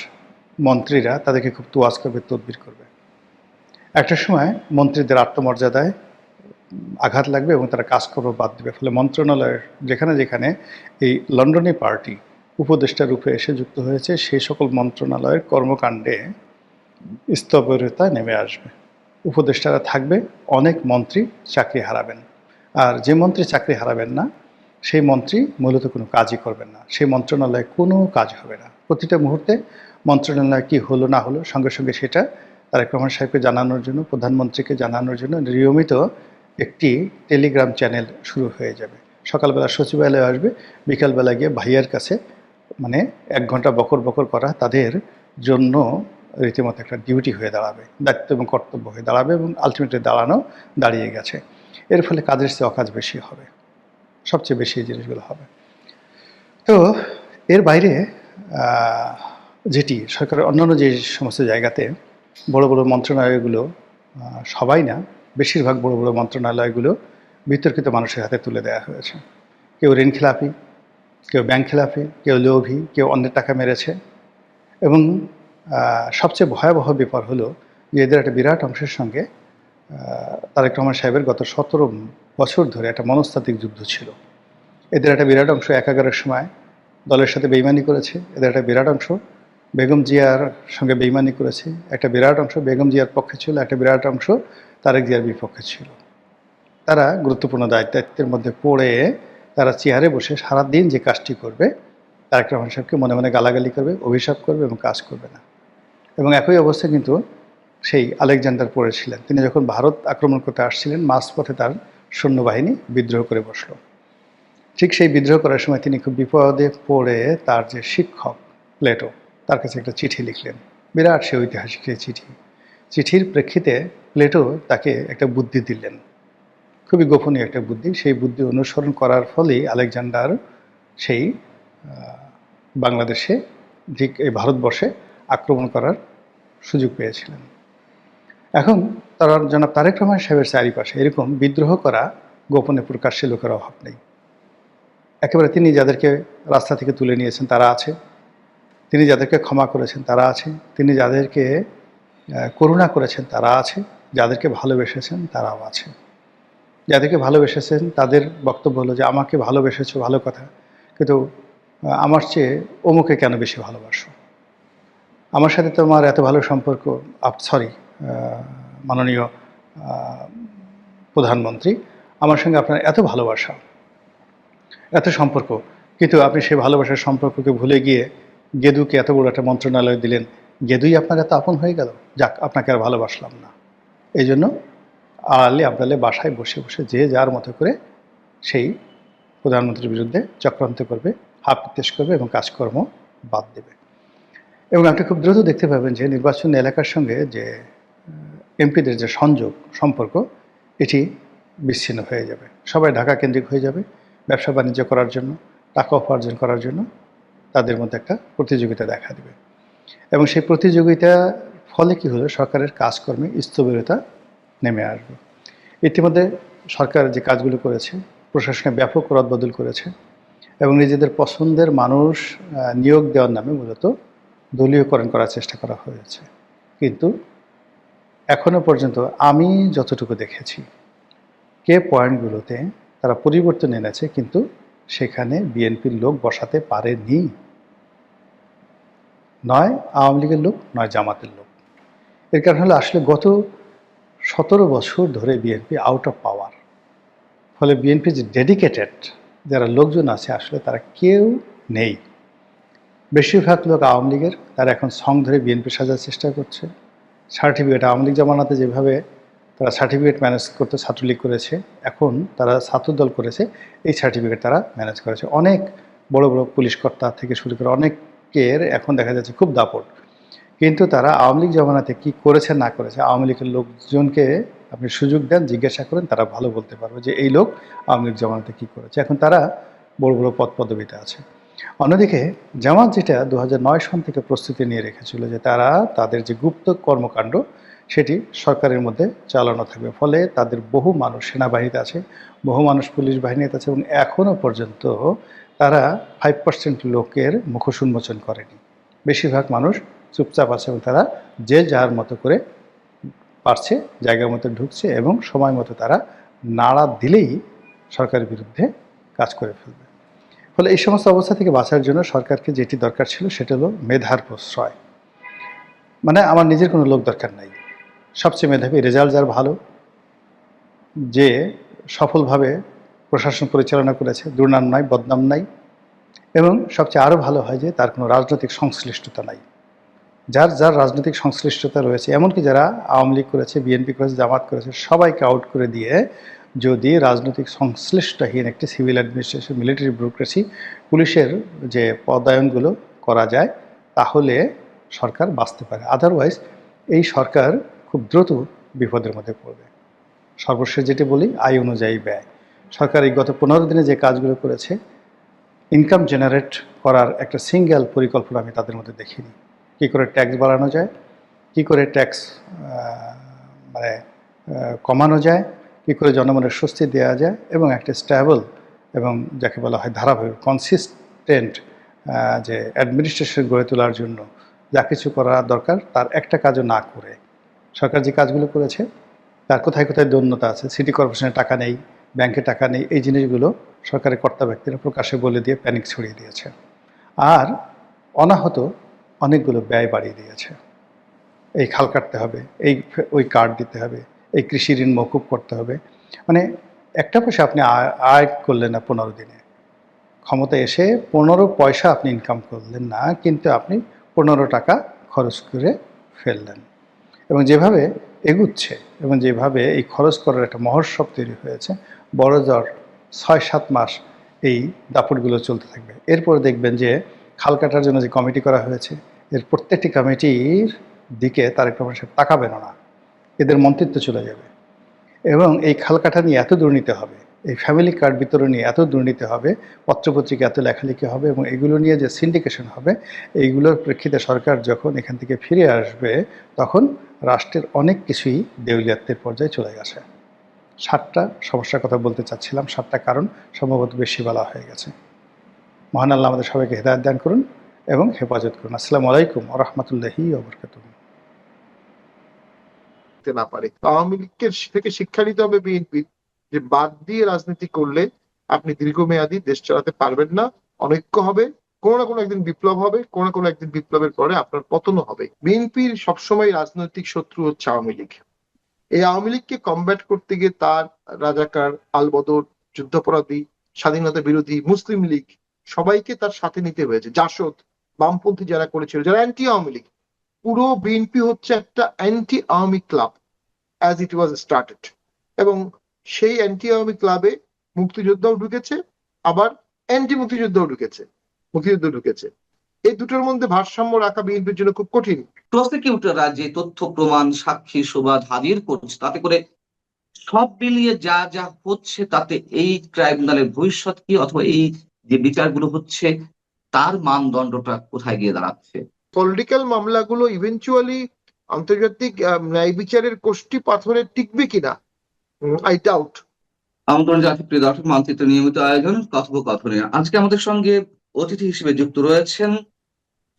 মন্ত্রীরা তাদেরকে খুব তোয়াজ করবে, তদবির করবে। একটা সময় মন্ত্রীদের আত্মমর্যাদায় আঘাত লাগবে এবং তারা কাজকর্ম বাদ দেবে। ফলে মন্ত্রণালয়ের যেখানে যেখানে এই লন্ডনী পার্টি উপদেষ্টা রূপে এসে যুক্ত হয়েছে, সেই সকল মন্ত্রণালয়ের কর্মকাণ্ডে স্থবিরতা নেমে আসবে। উপদেষ্টারা থাকবে, অনেক মন্ত্রী চাকরি হারাবেন। আর যে মন্ত্রী চাকরি হারাবেন না, সেই মন্ত্রী মূলত কোনো কাজই করবেন না, সেই মন্ত্রণালয়ে কোনো কাজ হবে না। প্রতিটা মুহূর্তে মন্ত্রণালয় কি হলো না হলো সঙ্গে সঙ্গে সেটা তারেক রহমান সাহেবকে জানানোর জন্য, প্রধানমন্ত্রীকে জানানোর জন্য নিয়মিত একটি টেলিগ্রাম চ্যানেল শুরু হয়ে যাবে। সকালবেলা সচিবালয়ে আসবে, বিকালবেলা গিয়ে ভাইয়ার কাছে মানে 1 ঘন্টা বকর বকর করা তাদের জন্য রীতিমতো একটা ডিউটি হয়ে দাঁড়াবে, দায়িত্ব এবং কর্তব্য হয়ে দাঁড়াবে, এবং আলটিমেটলি দাঁড়িয়ে গেছে। এর ফলে কাজের চেয়ে অকাজ বেশি হবে, সবচেয়ে বেশি এই জিনিসগুলো হবে। তো এর বাইরে যেটি সরকারের অন্যান্য যে সমস্ত জায়গাতে বড় বড় মন্ত্রণালয়গুলো, সবাই না, বেশিরভাগ বড় বড় মন্ত্রণালয়গুলো বিতর্কিত মানুষের হাতে তুলে দেওয়া হয়েছে। কেউ ঋণ খেলাপি, কেউ ব্যাংক খেলাপি, কেউ লোভী, কেউ অন্যের টাকা মেরেছে। এবং সবচেয়ে ভয়াবহ ব্যাপার হলো যে এদের একটা বিরাট অংশের সঙ্গে তারেক রহমান সাহেবের গত 17 বছর ধরে একটা মনস্তাত্ত্বিক যুদ্ধ ছিল। এদের একটা বিরাট অংশ একাগারের সময় দলের সাথে বেইমানি করেছে, এদের একটা বিরাট অংশ বেগম জিয়ার সঙ্গে বেইমানি করেছে, একটা বিরাট অংশ বেগম জিয়ার পক্ষে ছিল, একটা বিরাট অংশ তারেক জিয়ার বিপক্ষে ছিল। তারা গুরুত্বপূর্ণ দায়িত্বের মধ্যে পড়ে তারা চেয়ারে বসে সারাদিন যে কাজটি করবে, তারেক রহমান সাহেবকে মনে মনে গালাগালি করবে, অভিশাপ করবে এবং কাজ করবে না। এবং একই অবস্থা কিন্তু সেই আলেকজান্ডার পড়েছিলেন। তিনি যখন ভারত আক্রমণ করতে আসছিলেন, মাঝপথে তার সৈন্যবাহিনী বিদ্রোহ করে বসলো। ঠিক সেই বিদ্রোহ করার সময় তিনি খুব বিপদে পড়ে তার যে শিক্ষক প্লেটো, তার কাছে একটা চিঠি লিখলেন, বিরাট সে ঐতিহাসিক সেই চিঠির প্রেক্ষিতে প্লেটো তাকে একটা বুদ্ধি দিলেন, খুবই গোপনীয় একটা বুদ্ধি। সেই বুদ্ধি অনুসরণ করার ফলেই আলেকজান্ডার সেই বাংলাদেশে, ঠিক এই ভারতবর্ষে আক্রমণ করার সুযোগ পেয়েছিলেন। এখন তারা জনাব তারেক রহমান সাহেবের চারিপাশে এরকম বিদ্রোহ করা গোপনে প্রকাশ্যে লোকের অভাব নেই। একেবারে তিনি যাদেরকে রাস্তা থেকে তুলে নিয়েছেন তারা আছে, তিনি যাদেরকে ক্ষমা করেছেন তারা আছে, তিনি যাদেরকে করুণা করেছেন তারা আছে, যাদেরকে ভালোবেসেছেন তারাও আছে। যাদেরকে ভালোবেসেছেন তাদের বক্তব্য হলো যে আমাকে ভালোবেসেছো ভালো কথা, কিন্তু আমার চেয়ে অমুকে কেন বেশি ভালোবাসো? আমার সাথে তো আমার এত ভালো সম্পর্ক, মাননীয় প্রধানমন্ত্রী, আমার সঙ্গে আপনার এত ভালোবাসা, এত সম্পর্ক, কিন্তু আপনি সেই ভালোবাসার সম্পর্ককে ভুলে গিয়ে গেদুকে এত বড় একটা মন্ত্রণালয় দিলেন, গেদুই আপনার এত আপন হয়ে গেল, যাক আপনাকে আর ভালোবাসলাম না। এই জন্য আড়ালে আপনালে বাসায় বসে বসে যে যার মতো করে সেই প্রধানমন্ত্রীর বিরুদ্ধে চক্রান্ত করবে, হাত নির্দেশ করবে এবং কাজকর্ম বাদ দেবে। এবং আপনি খুব দ্রুত দেখতে পাবেন যে নির্বাচন এলাকার সঙ্গে যে এমপিদের যে সম্পর্ক, এটি বিচ্ছিন্ন হয়ে যাবে। সবাই ঢাকা কেন্দ্রিক হয়ে যাবে ব্যবসা বাণিজ্য করার জন্য, টাকা উপার্জন করার জন্য। তাদের মধ্যে একটা প্রতিযোগিতা দেখা দেবে এবং সেই প্রতিযোগিতার ফলে কী হলো, সরকারের কাজকর্মে স্থবিরতা নেমে আসবে। ইতিমধ্যে সরকার যে কাজগুলো করেছে, প্রশাসনে ব্যাপক রদবদল করেছে এবং নিজেদের পছন্দের মানুষ নিয়োগ দেওয়ার নামে মূলত দলীয়করণ করার চেষ্টা করা হয়েছে। কিন্তু এখনও পর্যন্ত আমি যতটুকু দেখেছি, কে পয়েন্টগুলোতে তারা পরিবর্তন এনেছে, কিন্তু সেখানে বিএনপির লোক বসাতে পারেনি। নয় আওয়ামী লীগের লোক, নয় জামাতের লোক। এর কারণ হলো আসলে গত 17 বছর ধরে বিএনপি আউট অফ পাওয়ার। ফলে বিএনপি যে ডেডিকেটেড যারা লোকজন আছে আসলে তারা কেউ নেই। বেশিরভাগ লোক আওয়ামী লীগের, তারা এখন সং ধরে বিএনপি সাজার চেষ্টা করছে। সার্টিফিকেট আওয়ামী লীগ জামানাতে যেভাবে তারা সার্টিফিকেট ম্যানেজ করতে ছাত্রলীগ করেছে, এখন তারা ছাত্রদল করেছে, এই সার্টিফিকেট তারা ম্যানেজ করেছে। অনেক বড় বড় পুলিশ কর্তা থেকে শুরু করে অনেকের এখন দেখা যাচ্ছে খুব দাপট। কিন্তু তারা আওয়ামী লীগ জামানাতে কী করেছে না করেছে, আওয়ামী লীগের লোকজনকে আপনি সুযোগ দেন, জিজ্ঞাসা করেন, তারা ভালো বলতে পারবে যে এই লোক আওয়ামী লীগ জামানাতে কী করেছে। এখন তারা বড় বড় পদ পদবিতে আছে। অন্যদিকে জামাত যেটা 2009 সন থেকে প্রস্তুতি নিয়ে রেখেছিল যে তারা তাদের যে গুপ্ত কর্মকাণ্ড সেটি সরকারের মধ্যে চালানো থাকবে। ফলে তাদের বহু মানুষ সেনাবাহিনীতে আছে, বহু মানুষ পুলিশ বাহিনীতে আছে, এবং এখনও পর্যন্ত তারা 5% লোকের মুখোশ উন্মোচন করেনি। বেশিরভাগ মানুষ চুপচাপ আছে এবং তারা যে যার মতো করে পারছে জায়গার মতো ঢুকছে এবং সময় মতো তারা নাড়া দিলেই সরকারের বিরুদ্ধে কাজ করে ফেলবে। ফলে এই সমস্ত অবস্থা থেকে বাঁচার জন্য সরকারকে যেটি দরকার ছিল সেটা হলো মেধার প্রশ্রয়। মানে আমার নিজের কোনো লোক দরকার নাই, সবচেয়ে মেধাবী, রেজাল্ট যার ভালো, যে সফলভাবে প্রশাসন পরিচালনা করেছে, দুর্নাম নাই, বদনাম নাই, এবং সবচেয়ে আরও ভালো হয় যে তার কোনো রাজনৈতিক সংশ্লিষ্টতা নাই। যার যার রাজনৈতিক সংশ্লিষ্টতা রয়েছে, এমনকি যারা আওয়ামী লীগ করেছে, বিএনপি করেছে, জামাত করেছে, সবাইকে আউট করে দিয়ে যদি রাজনৈতিক সংশ্লিষ্টহীন একটি সিভিল অ্যাডমিনিস্ট্রেশন, মিলিটারি ব্যুরোক্রেসি, পুলিশের যে পদায়নগুলো করা যায়, তাহলে সরকার বাঁচতে পারে। আদারওয়াইজ এই সরকার খুব দ্রুত বিপদের মধ্যে পড়বে। সর্বশেষ যেটি বলি, আয় অনুযায়ী ব্যয়। সরকার এই গত 15 দিনে যে কাজগুলো করেছে, ইনকাম জেনারেট করার একটা সিঙ্গেল পরিকল্পনা আমি তাদের মধ্যে দেখিনি। কী করে ট্যাক্স বাড়ানো যায়, কী করে ট্যাক্স কমানো যায়, কী করে জনগণের স্বস্তি দেওয়া যায়, এবং একটা স্ট্যাবল এবং যাকে বলা হয় ধারাবাহিক কনসিস্টেন্ট যে অ্যাডমিনিস্ট্রেশন গড়ে তোলার জন্য যা কিছু করা দরকার তার একটা কাজও না করে সরকার যে কাজগুলো করেছে তার কোথায় কোথায় দৈন্যতা আছে, সিটি কর্পোরেশনের টাকা নেই, ব্যাংকে টাকা নেই, এই জিনিসগুলো সরকারের কর্তা ব্যক্তিরা প্রকাশ্যে বলে দিয়ে প্যানিক ছড়িয়ে দিয়েছে। আর অনাহত অনেকগুলো ব্যয় বাড়িয়ে দিয়েছে। এই খাল কাটতে হবে, ওই কার্ড দিতে হবে, এই কৃষি ঋণ মকুব করতে হবে। মানে একটা পয়সা আপনি আয় করলেন না 15 দিনে, ক্ষমতায় এসে 15 পয়সা আপনি ইনকাম করলেন না, কিন্তু আপনি 15 টাকা খরচ করে ফেললেন। এবং যেভাবে এগুচ্ছে এবং যেভাবে এই খরচ করার একটা মহোৎসব তৈরি হয়েছে, বড় জোর 6-7 মাস এই দাপটগুলো চলতে থাকবে। এরপরে দেখবেন যে খাল কাটার জন্য যে কমিটি করা হয়েছে, এর প্রত্যেকটি কমিটির দিকে তারেক রহমান সাহেব তাকাবেন না, এদের মন্ত্রিত্ব চলে যাবে। এবং এই খাল কাটা নিয়ে এত দুর্নীতি হবে, এই ফ্যামিলি কার্ড বিতরণ নিয়ে এত দুর্নীতি হবে, পত্রপত্রিকা এত লেখালেখি হবে, এবং এগুলো নিয়ে যে সিন্ডিকেশন হবে, এইগুলোর প্রেক্ষিতে সরকার যখন এখান থেকে ফিরে আসবে তখন রাষ্ট্রের অনেক কিছুই দেউলিয়াত্বের পর্যায়ে চলে গেছে। 7টা সমস্যার কথা বলতে চাচ্ছিলাম, 7টা কারণ, সম্ভবত বেশি বলা হয়ে গেছে। মহান আল্লাহ আমাদের সবাইকে হেদায়েত দান করুন এবং হেফাজত করুন। আসসালামু আলাইকুম ওয়া রাহমাতুল্লাহি ওয়া বারাকাতুহু। না পারে, আওয়ামী লীগকে থেকে শিক্ষা নিতে হবে বিএনপি যে বাদ দিয়ে রাজনীতি করলে আপনি দীর্ঘমেয়াদী দেশ চালাতে পারবেন না, অনৈক্য হবে, কোনো না কোনো একদিন বিপ্লব হবে, কোনো না কোনো একদিন বিপ্লবের পরে আপনার পতনও হবে। বিএনপির সবসময় রাজনৈতিক শত্রু হচ্ছে আওয়ামী লীগ। এই আওয়ামী লীগকে কমব্যাট করতে গিয়ে তার রাজাকার, আলবদর, যুদ্ধাপরাধী, স্বাধীনতা বিরোধী, মুসলিম লীগ সবাইকে তার সাথে নিতে হয়েছে। জাসদ, বামপন্থী যারা করেছিল, যারা অ্যান্টি আওয়ামী লীগ, পুরো বিএনপি হচ্ছে একটা anti Awami club as it was started, এবং সেই অ্যান্টি আওয়ামী ক্লাবে মুক্তিযোদ্ধাও ঢুকেছে, আবার অ্যান্টি মুক্তিযোদ্ধাও ঢুকেছে, মুক্তিযুদ্ধ ঢুকেছে। এই দুটোর মধ্যে ভারসাম্য রাখা বিএনপির জন্য খুব কঠিন। প্রসিকিউটররা যে তথ্য প্রমাণ সাক্ষী সুবাদ হাজির করছে, তাতে করে সব মিলিয়ে যা যা হচ্ছে তাতে এই ট্রাইব্যুনালের ভবিষ্যৎ কি, অথবা এই যে বিচারগুলো হচ্ছে তার মানদণ্ডটা কোথায় গিয়ে দাঁড়াচ্ছে? পলিটিক্যাল মামলাগুলো ইভেনচুয়ালি আন্তর্জাতিক ন্যায় বিচারের কোষ্ঠী পাথরে টিকবে কিনা, আই ডাউট। আমন্ত্রণ জানাচ্ছি প্রিয় দর্শক, মানচিত্র নিয়মিত আয়োজন কথোপকথনে। আজকে আমাদের সঙ্গে অতিথি হিসেবে যুক্ত রয়েছেন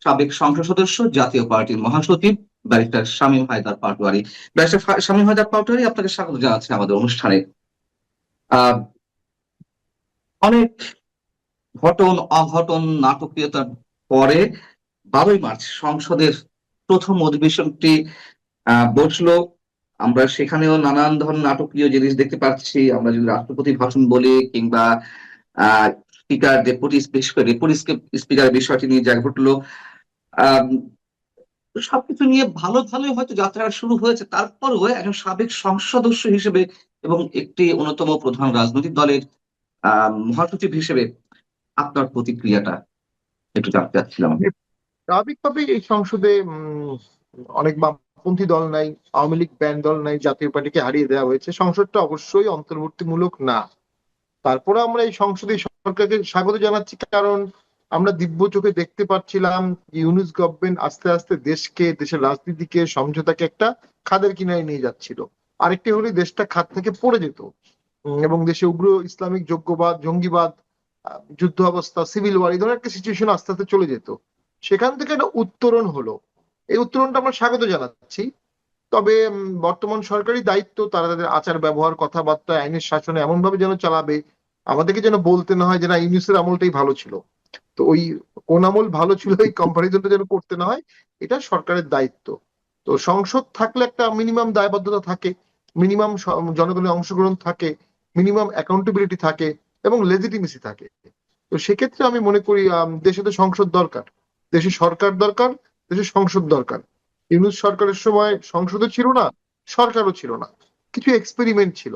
সাবেক সংসদ সদস্য, জাতীয় পার্টির মহাসচিব ব্যারিস্টার শামীম হায়দার পাটোয়ারী। ব্যারিস্টার শামীম হায়দার পাটোয়ারী, আপনাকে স্বাগত জানাচ্ছি আমাদের অনুষ্ঠানে। অনেক ঘটন অঘটন নাটকীয়তার পরে 12ই মার্চ সংসদের প্রথম অধিবেশনটি বসলো। আমরা সেখানেও নানান ধরনের নাটকীয় জিনিস দেখতে পাচ্ছি। আমরা যদি রাষ্ট্রপতি ভাষণ বলি কিংবা স্পিকার ডেপুটি ডেপুটি স্পিকারের বিষয়টি নিয়ে যা ঘটলো, আহ সবকিছু নিয়ে ভালো ভালোই হয়তো যাত্রা শুরু হয়েছে। তারপরেও একজন সাবেক সংসদ সদস্য হিসেবে এবং একটি অন্যতম প্রধান রাজনৈতিক দলের মহাসচিব হিসেবে আপনার প্রতিক্রিয়াটা একটু জানতে চাচ্ছিলাম। স্বাভাবিকভাবেই এই সংসদে অনেক বামপন্থী দল নাই, আওয়ামী লীগ ব্যান দল নাই, জাতীয় পার্টিকে হারিয়ে দেওয়া হয়েছে। সংসদটা অবশ্যই অন্তর্বর্তীমূলক না। তারপরে আমরা এই সংসদে সরকারকে স্বাগত জানাচ্ছি, কারণ আমরা দিব্য চোখে দেখতে পাচ্ছিলাম ইউনূস গভর্নমেন্ট আস্তে আস্তে দেশকে, দেশের রাজনীতিকে, সমঝোতাকে একটা খাদের কিনারে নিয়ে যাচ্ছিল। আরেকটি হলে দেশটা খাদ থেকে পড়ে যেত এবং দেশে উগ্র ইসলামিক জঙ্গিবাদ, যুদ্ধ অবস্থা, সিভিল ওয়ার, এই ধরনের একটা সিচুয়েশন আস্তে আস্তে চলে যেত। সেখান থেকে একটা উত্তরণ হলো। এই উত্তরণটা আমরা স্বাগত জানাচ্ছি। তবে বর্তমান সরকারি দায়িত্ব, তারা তাদের আচার ব্যবহার, কথাবার্তা, আইনের শাসনে এমন ভাবে যেন চালাবে, আমাদেরকে যেন বলতে না হয় যে না, ইউনূসের আমলটাই ভালো ছিল। তো ওই কোন আমল ভালো ছিল এই কম্পারিজনটা যেন করতে না হয়, এটা সরকারের দায়িত্ব। তো সংসদ থাকলে একটা মিনিমাম দায়বদ্ধতা থাকে, মিনিমাম জনগণের অংশগ্রহণ থাকে, মিনিমাম অ্যাকাউন্টেবিলিটি থাকে এবং লেজিটিমেসি থাকে। তো সেক্ষেত্রে আমি মনে করি দেশে তো সংসদ দরকার, দেশে সরকার দরকার, দেশে সংসদ দরকার। ইউনূস সরকারের সময় সংসদও ছিল না, সরকারও ছিল না, কিছু এক্সপেরিমেন্ট ছিল।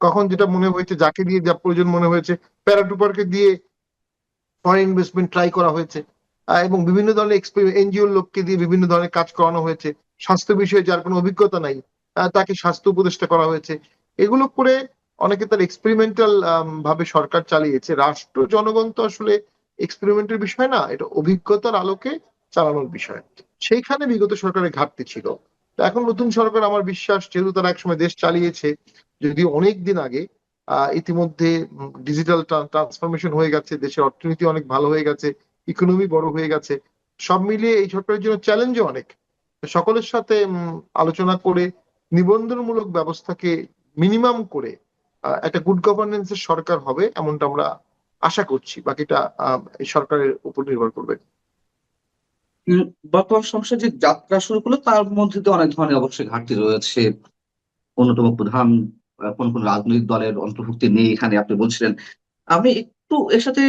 কখন যেটা মনে হয়েছে, যাকে দিয়ে যা প্রয়োজন মনে হয়েছে, প্যারাটুপারকে দিয়ে ফরেন ইনভেস্টমেন্ট ট্রাই করা হয়েছে, এবং বিভিন্ন ধরনের এনজিওর লোককে দিয়ে বিভিন্ন ধরনের কাজ করানো হয়েছে। স্বাস্থ্য বিষয়ে যার কোনো অভিজ্ঞতা নাই, তাকে স্বাস্থ্য উপদেষ্টা করা হয়েছে। এগুলো করে অনেকে তার এক্সপেরিমেন্টাল ভাবে সরকার চালিয়েছে। রাষ্ট্র জনগণ তো আসলে এক্সপেরিমেন্টের বিষয় না, এটা অভিজ্ঞতার আলোকে চালানোর বিষয়। সেইখানে বিগত সরকারের ঘাটতি ছিল। এখন নতুন সরকার, আমার বিশ্বাস, যেহেতু তারা একসময় দেশ চালিয়েছে, যদিও অনেক দিন আগে, ইতিমধ্যে ডিজিটাল ট্রান্সফরমেশন হয়ে গেছে, দেশের অর্থনীতি অনেক ভালো হয়ে গেছে, ইকোনমি বড় হয়ে গেছে। সব মিলিয়ে এই সরকারের জন্য চ্যালেঞ্জও অনেক। সকলের সাথে আলোচনা করে নিবন্ধনমূলক ব্যবস্থাকে মিনিমাম করে একটা গুড গভর্নেন্সের সরকার হবে, এমনটা আমরা আশা করছি। বাকিটা এই সরকারের উপর নির্ভর করবে। উম, বর্তমান সংসদ যে যাত্রা শুরু করলো তার মধ্যে তো অনেক ধরনের অবশ্যই ঘাটতি রয়েছে। অন্যতম প্রধান কোন কোন রাজনৈতিক দলের অন্তর্ভুক্তি নেই এখানে আপনি বলছিলেন। আমি একটু এর সাথে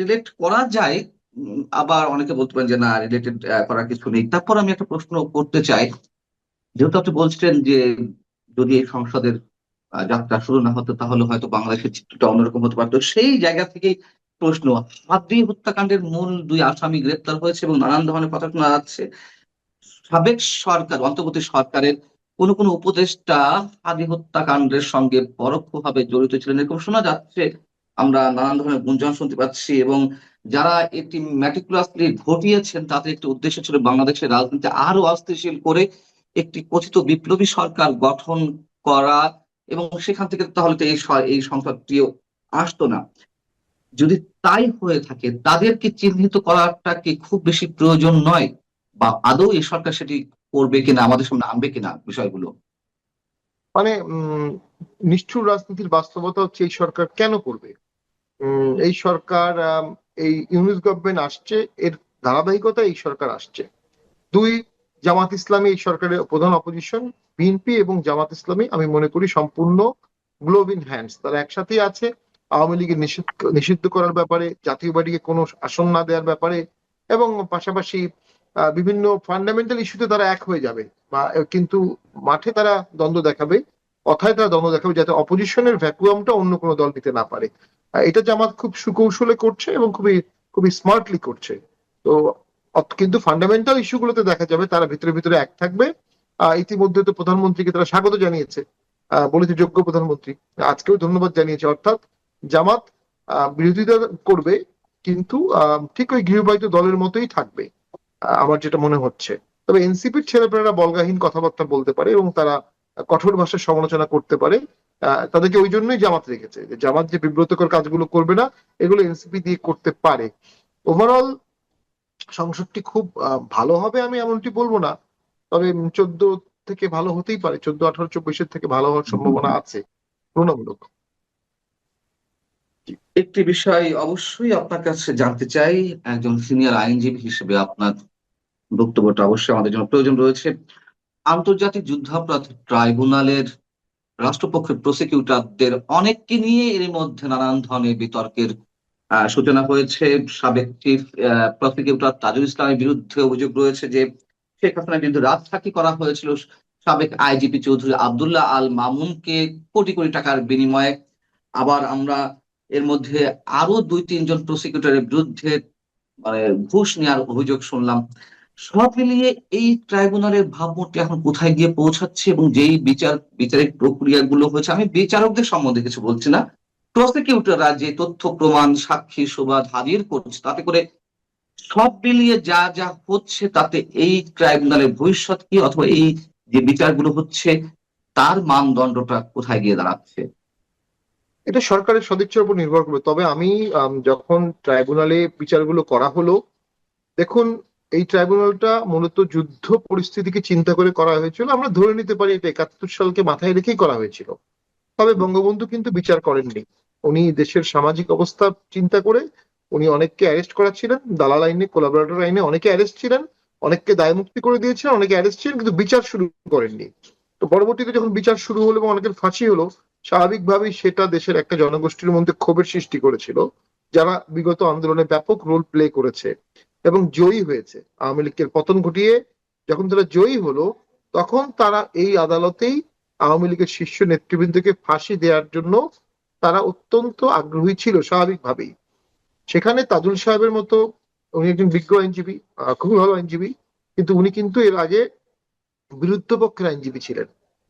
রিলেট করা যায়, আবার অনেকে বলতে পারেন যে না, রিলেটেড করার কিছু নেই। তারপর আমি একটা প্রশ্ন করতে চাই। যেহেতু আপনি বলছিলেন যে যদি এই সংসদের যাত্রা শুরু না হতো তাহলে হয়তো বাংলাদেশের চিত্রটা অন্যরকম হতে পারতো, সেই জায়গা থেকেই প্রশ্ন। হাদি হত্যাকাণ্ডের মূল 2 আসামি গ্রেপ্তার হয়েছে এবং নানান ধরনের কথা শোনা যাচ্ছে। সাবেক সরকার, অন্তর্বর্তী সরকারের কোন কোন উপদেষ্টা হাদি হত্যাকাণ্ডের সঙ্গে পরোক্ষভাবে জড়িত ছিলেন এরকম শোনা যাচ্ছে। আমরা নানান ধরনের গুঞ্জন শুনতে পাচ্ছি এবং যারা এটি ম্যাটিকুলাসলি ঘটিয়েছেন তাদের একটি উদ্দেশ্য ছিল বাংলাদেশের রাজনীতি আরো অস্থিতিশীল করে একটি কথিত বিপ্লবী সরকার গঠন করা, এবং সেখান থেকে তাহলে তো এই সংসদটিও আসতো না। যদি তাই হয়ে থাকে তাদেরকে চিহ্নিত করাটা কি খুব বেশি প্রয়োজন নয়, বা আদৌ এই সরকার সেটি করবে কিনা, আমাদের সামনে আনবে কিনা বিষয়গুলো? মানে নিষ্ঠুর রাজনীতির বাস্তবতা হচ্ছে এই সরকার কেন করবে? এই সরকার, এই ইউনূস গভর্নমেন্ট আসছে, এর ধারাবাহিকতা এই সরকার আসছে। দুই, জামাত ইসলামী এই সরকারের প্রধান অপোজিশন। বিএনপি এবং জামাত ইসলামী আমি মনে করি সম্পূর্ণ গ্লোভ ইন হ্যান্ডস, তারা একসাথেই আছে। আওয়ামী লীগের নিষিদ্ধ করার ব্যাপারে, জাতীয় পার্টিকে কোনো আসন না দেওয়ার ব্যাপারে, এবং পাশাপাশি বিভিন্ন ফান্ডামেন্টাল ইস্যুতে তারা এক হয়ে যাবে। বা কিন্তু মাঠে তারা দ্বন্দ্ব দেখাবে, কথায় তারা দ্বন্দ্ব দেখাবে, যাতে অপোজিশনের ভ্যাকুয়ামটা অন্য কোনো দল নিতে না পারে। এটা জামাত খুব সুকৌশলে করছে এবং খুবই খুবই স্মার্টলি করছে। তো কিন্তু ফান্ডামেন্টাল ইস্যুগুলোতে দেখা যাবে তারা ভিতরে ভিতরে এক থাকবে। ইতিমধ্যে তো প্রধানমন্ত্রীকে তারা স্বাগত জানিয়েছে, বলেছে যোগ্য প্রধানমন্ত্রী, আজকেও ধন্যবাদ জানিয়েছে। অর্থাৎ জামাত বিরোধিতা করবে, কিন্তু ঠিক ওই গৃহপালিত দলের মতোই থাকবে, আমার যেটা মনে হচ্ছে। তবে এনসিপির ছেলেপেলেরা বল্গাহীন কথাবার্তা বলতে পারে এবং তারা কঠোর ভাষায় সমালোচনা করতে পারে। তাদেরকে ওই জন্যই জামাত রেখেছে, যে জামাত যে বিব্রতকর কাজগুলো করবে না, এগুলো এনসিপি দিয়ে করতে পারে। ওভারঅল সংসদটি খুব ভালো হবে আমি এমনটি বলবো না, তবে 14 থেকে ভালো হতেই পারে, 14, 18, 24 থেকে ভালো হওয়ার সম্ভাবনা আছে তুলনামূলক। একটি বিষয় অবশ্যই আপনার কাছে জানতে চাই, একজন সিনিয়র আইনজীবী হিসেবে আপনার বক্তব্যটা অবশ্যই আমাদের জন্য প্রয়োজন রয়েছে। আন্তর্জাতিক যুদ্ধাপরাধ ট্রাইব্যুনালের রাষ্ট্রপক্ষের প্রসিকিউটরদের অনেককে নিয়ে এর মধ্যে নানান ধরনের বিতর্কের সূচনা হয়েছে। সাবেক চিফ প্রসিকিউটর তাজুল ইসলামের বিরুদ্ধে অভিযোগ রয়েছে যে শেখ হাসিনার বিরুদ্ধে রাজসাক্ষী করা হয়েছিল সাবেক আইজিপি চৌধুরী আব্দুল্লাহ আল মামুনকে কোটি কোটি টাকার বিনিময়ে। আবার আমরা এর মধ্যে আরো 2-3 জন প্রসিকিউটরের বিরুদ্ধে মানে ঘুষ নেওয়ার অভিযোগ শুনলাম। সব মিলিয়ে এই ট্রাইব্যুনালের ভাবমূর্তি এখন কোথায় গিয়ে পৌঁছাচ্ছে, এবং যেই বিচারিক প্রক্রিয়াগুলো হয়েছে, আমি বিচারকদের সম্বন্ধে কিছু বলছি না, প্রসিকিউটররা যে তথ্য প্রমাণ সাক্ষী সুবাদ হাজির করছে, তাতে করে সব মিলিয়ে যা যা হচ্ছে তাতে এই ট্রাইব্যুনালের ভবিষ্যৎ কি, অথবা এই যে বিচারগুলো হচ্ছে তার মানদণ্ডটা কোথায় গিয়ে দাঁড়াচ্ছে? এটা সরকারের সদিচ্ছার উপর নির্ভর করবে। তবে আমি যখন ট্রাইব্যুনালে বিচারগুলো করা হলো, দেখুন এই ট্রাইব্যুনালটা মূলত যুদ্ধ পরিস্থিতিকে চিন্তা করে করা হয়েছিল। আমরা ধরে নিতে পারি এটা 71 সালকে মাথায় রেখেই করা হয়েছিল। তবে বঙ্গবন্ধু কিন্তু বিচার করেননি। উনি দেশের সামাজিক অবস্থা চিন্তা করে উনি অনেককে অ্যারেস্ট করাচ্ছিলেন, দালাল আইনে, কোলাবরেটর আইনে অনেকে অ্যারেস্ট ছিলেন, অনেককে দায়মুক্তি করে দিয়েছিলেন, অনেকে অ্যারেস্ট ছিলেন, কিন্তু বিচার শুরু করেননি। তো পরবর্তীতে যখন বিচার শুরু হলো এবং অনেকের ফাঁসি হলো, স্বাভাবিকভাবেই সেটা দেশের একটা জনগোষ্ঠীর মধ্যে ক্ষোভের সৃষ্টি করেছিল, যারা বিগত আন্দোলনে ব্যাপক রোল প্লে করেছে এবং জয়ী হয়েছে। আওয়ামী লীগের পতন ঘটিয়ে যখন তারা জয়ী হলো, তখন তারা এই আদালতেই আওয়ামী লীগের শীর্ষ নেতৃবৃন্দকে ফাঁসি দেওয়ার জন্য তারা অত্যন্ত আগ্রহী ছিল স্বাভাবিকভাবেই। সেখানে তাজুল সাহেবের মতো, উনি একজন বিজ্ঞ আইনজীবী, খুবই ভালো আইনজীবী, কিন্তু উনি কিন্তু এর আগে বিরুদ্ধ পক্ষের আইনজীবী ছিলেন।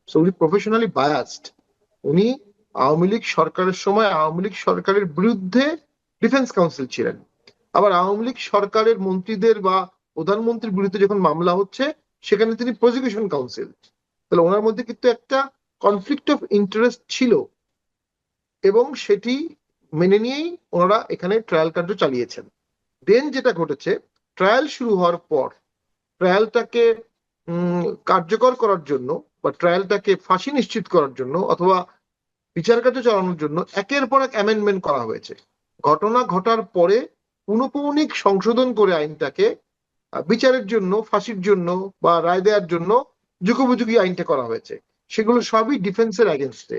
সো উনি প্রফেশনালি বায়াসড। উনি আওয়ামী লীগ সরকারের সময় আওয়ামী লীগ সরকারের বিরুদ্ধে ডিফেন্স কাউন্সিল ছিলেন। আবার আওয়ামী লীগ সরকারের মন্ত্রীদের বা প্রধানমন্ত্রীর বিরুদ্ধে যখন মামলা হচ্ছে, সেখানে তিনি প্রসিকিউশন কাউন্সিল। তাহলে ওনার মধ্যে কিন্তু একটা কনফ্লিক্ট অফ ইন্টারেস্ট ছিল, এবং সেটি মেনে নিয়েই ওনারা এখানে ট্রায়াল কার্য চালিয়েছেন। দেন যেটা ঘটেছে, ট্রায়াল শুরু হওয়ার পর ট্রায়ালটাকে কার্যকর করার জন্য বা ট্রায়ালটাকে ফাঁসি নিশ্চিত করার জন্য অথবা বিচার কার্য চালানোর জন্য একের পর এক অ্যামেন্ডমেন্ট করা হয়েছে। ঘটনা ঘটার পরে পুনঃপৌনিক সংশোধন করে আইনটাকে বিচারের জন্য, ফাঁসির জন্য বা রায় দেওয়ার জন্য যুগোপযোগী আইনটা করা হয়েছে। সেগুলো সবই ডিফেন্সের এগেনস্টে।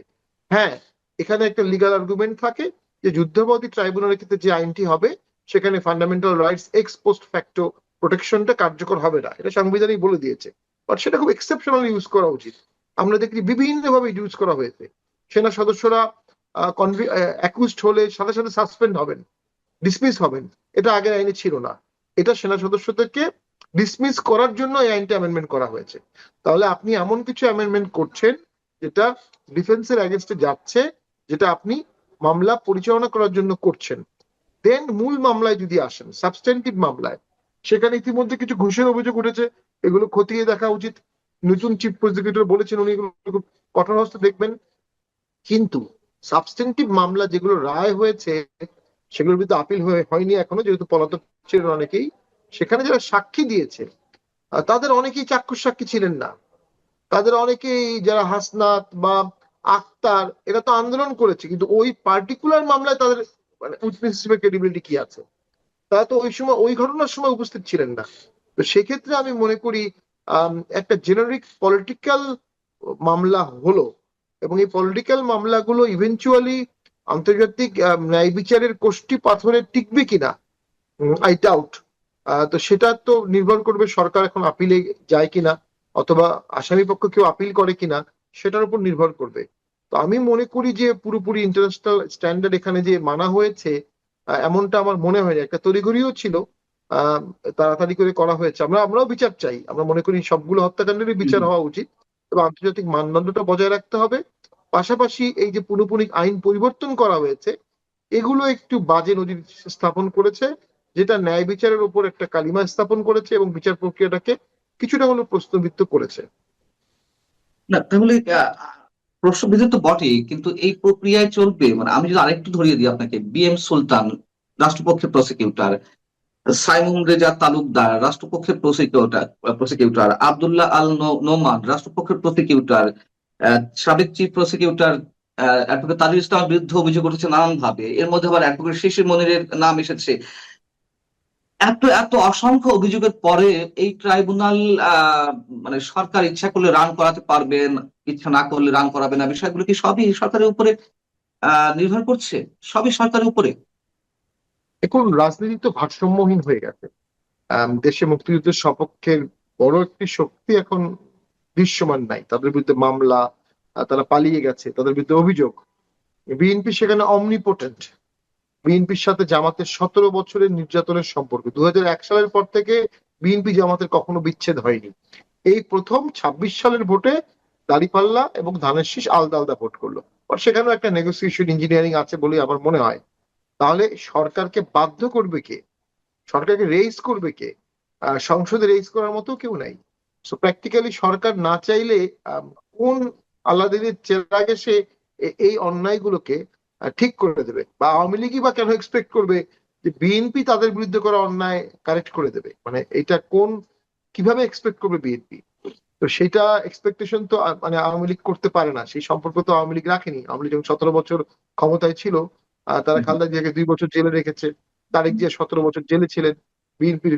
হ্যাঁ, এখানে একটা লিগাল আর্গুমেন্ট থাকে যে যুদ্ধাপরাধী ট্রাইব্যুনালের ক্ষেত্রে যে আইনটি হবে, সেখানে fundamental rights ex post facto প্রোটেকশনটা কার্যকর হবে না, এটা সংবিধানই বলে দিয়েছে। বাট সেটা খুব এক্সেপশনাল ইউজ করা উচিত। আমরা দেখি বিভিন্নভাবে ইউজ করা হয়েছে। সেনা সদস্যরা অ্যাকিউজড হলে সাথে সাথে সাসপেন্ড হবেন, ডিসমিস হবেন, এটা আগের আইনে ছিল না। এটা সেনা সদস্যদেরকে ডিসমিস করার জন্য এই আইনটা অ্যামেন্ডমেন্ট করা হয়েছে। তাহলে আপনি এমন কিছু অ্যামেন্ডমেন্ট করছেন যেটা ডিফেন্সের এগেনস্টে যাচ্ছে, যেটা আপনি মামলা পরিচালনা করার জন্য করছেন। দেন মূল মামলায় যদি আসেন, সাবস্টেন্টিভ মামলায়, সেখানে ইতিমধ্যে কিছু ঘুষের অভিযোগ উঠেছে, এগুলো খতিয়ে দেখা উচিত। নতুন চিফ প্রসিকিউটর বলেছেন উনি এগুলো খুব কঠোর হস্তে দেখবেন। কিন্তু সাবস্টেন্টিভ মামলা যেগুলো রায় হয়েছে, সেগুলোর বিরুদ্ধে আপিল হয়নি এখনো, যেহেতু পলাতক ছিলেন অনেকেই। সেখানে যারা সাক্ষী দিয়েছে তাদের অনেকেই চাক্ষুষ সাক্ষী ছিলেন না। তাদের অনেকেই, যারা হাসনাত বা আক্তার, এরা তো আন্দোলন করেছে, কিন্তু ওই পার্টিকুলার মামলায় তাদের মানে উইটনেস হিসেবে ক্রেডিবিলিটি কি আছে? তারা তো ওই সময়, ওই ঘটনার সময় উপস্থিত ছিলেন না। তো সেক্ষেত্রে আমি মনে করি একটা জেনারিক পলিটিক্যাল মামলা হলো, এবং এই পলিটিক্যাল মামলাগুলো ইভেনচুয়ালি আন্তর্জাতিক ন্যায় বিচারের কোষ্ঠী পাথরে টিকবে কিনা, আই ডাউট। তো সেটা তো নির্ভর করবে সরকার এখন আপিলে যায় কিনা, অথবা আসামি পক্ষ কেউ আপিল করে কিনা, সেটার উপর নির্ভর করবে। তো আমি মনে করি যে পুরোপুরি ইন্টারন্যাশনাল স্ট্যান্ডার্ড এখানে যে মানা হয়েছে, এমনটা আমার মনে হয় না। একটা তড়িঘড়িও ছিল, তাড়াতাড়ি করে করা হয়েছে। আমরাও বিচার চাই, আমরা মনে করি সবগুলো হত্যাকাণ্ডেরই বিচার হওয়া উচিত, তবে আন্তর্জাতিক মানদণ্ডটা বজায় রাখতে হবে। পাশাপাশি এই যে পুনঃপুনিক আইন পরিবর্তন করা হয়েছে, এগুলো একটু বাজে নজির স্থাপন করেছে, যেটা ন্যায় বিচারের উপর একটা কালিমা স্থাপন করেছে এবং বিচার প্রক্রিয়াটাকে কিছুটা হলেও প্রশ্নবিদ্ধ করেছে। না, তাহলে প্রশ্নবিদ্ধ তো বটেই, কিন্তু এই প্রক্রিয়ায় চলবে, মানে আমি যদি আরেকটু ধরিয়ে দিই আপনাকে, বিএম সুলতান রাষ্ট্রপক্ষের প্রসিকিউটর, সাইমুম রেজা তালুকদার রাষ্ট্রপক্ষের প্রসিকিউটর, আব্দুল্লাহ আল নোমান রাষ্ট্রপক্ষের প্রসিকিউটর, সাবেক চিফ প্রসিকিউটর অ্যাডভোকেট তাজুল ইসলামের বিরুদ্ধে অভিযোগ উঠেছে নানান ভাবে। এর মধ্যে আবার অ্যাডভোকেট শিশির মনিরের নাম এসেছে। এত এত অসংখ্য অভিযোগের পরে এই ট্রাইব্যুনাল মানে সরকার ইচ্ছা করলে রান করাতে পারবেন, ইচ্ছা না করলে রান করাবে না, বিষয়গুলো কি সবই সরকারের উপরে নির্ভর করছে? সবই সরকারের উপরে। এখন রাজনীতি তো ভারসাম্যহীন হয়ে গেছে। দেশে মুক্তিযুদ্ধের সপক্ষের বড় একটি শক্তি এখন দৃশ্যমান নাই, তাদের বিরুদ্ধে মামলা, তারা পালিয়ে গেছে, তাদের বিরুদ্ধে অভিযোগ। বিএনপি সেখানে অমনিপোটেন্ট। বিএনপির সাথে জামাতের 17 বছরের নির্যাতনের সম্পর্ক, 2001 সালের পর থেকে বিএনপি জামাতের কখনো বিচ্ছেদ হয়নি। এই প্রথম 26 সালের ভোটে দাঁড়িপাল্লা এবং ধানের শীষ আলাদা আলাদা ভোট করলো। আর সেখানেও একটা নেগোসিয়েশন ইঞ্জিনিয়ারিং আছে বলে আমার মনে হয়। তাহলে সরকারকে বাধ্য করবে কে? সরকারকে রেইজ করবে কে? সংসদে রেইজ করার মতো কেউ নাই। সো প্র্যাকটিক্যালি সরকার না চাইলে কোন আল্লাদিনের চেরাগে সে এই অন্যায়গুলোকে ঠিক করে দেবে? বা আওয়ামী লীগই বা কেন এক্সপেক্ট করবে যে বিএনপি তাদের বিরুদ্ধে করা অন্যায় কারেক্ট করে দেবে? মানে এটা কোন, কিভাবে এক্সপেক্ট করবে বিএনপি? তো সেটা এক্সপেকটেশন তো মানে আওয়ামী লীগ করতে পারে না। সেই সম্পর্ক তো আওয়ামী লীগ রাখেনি। আওয়ামী লীগ যখন 17 বছর ক্ষমতায় ছিল, তারা খালেদা জিয়াকে 2 বছর জেলে রেখেছে, তারেক জিয়া 17 বছর জেলে ছিলেন, বিএনপির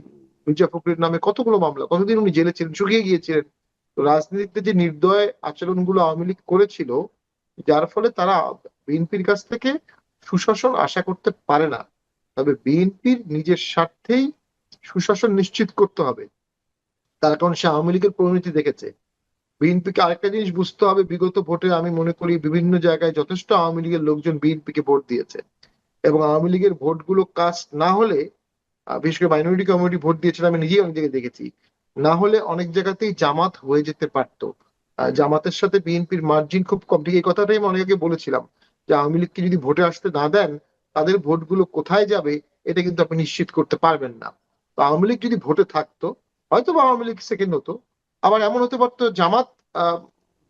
মির্জা ফখরুলের নামে কতগুলো মামলা, কতদিন উনি জেলে ছিলেন, শুকিয়ে গিয়েছিলেন। তো রাজনীতিতে যে নির্দয় আচরণগুলো আওয়ামী লীগ করেছিল, যার ফলে তারা বিএনপির কাছ থেকে সুশাসন আশা করতে পারে না। তবে বিএনপির নিজের স্বার্থেই সুশাসন নিশ্চিত করতে হবে, তার কারণ সে আওয়ামী লীগের পরিণতি দেখেছে। বিএনপিকে আরেকটা জিনিস বুঝতে হবে, বিগত ভোটে আমি মনে করি বিভিন্ন জায়গায় যথেষ্ট আওয়ামী লীগের লোকজন বিএনপিকে ভোট দিয়েছে, এবং আওয়ামী লীগের ভোটগুলো কাস্ট না হলে, বিশেষ করে মাইনরিটি কমিউনিটি ভোট দিয়েছিল, আমি নিজেই অনেক জায়গায় দেখেছি, না হলে অনেক জায়গাতেই জামাত হয়ে যেতে পারতো। জামাতের সাথে বিএনপির মার্জিন খুব কম। ঠিক এই কথাটাই আমি অনেকে বলেছিলাম যে আওয়ামী লীগকে যদি ভোটে আসতে না দেন, তাদের ভোটগুলো কোথায় যাবে এটা কিন্তু আপনি নিশ্চিত করতে পারবেন না। তো আওয়ামী লীগ যদি ভোটে থাকতো, হয়তো বা আওয়ামী লীগ সেকেন্ড হতো। আবার এমন হতে পারতো জামাত আহ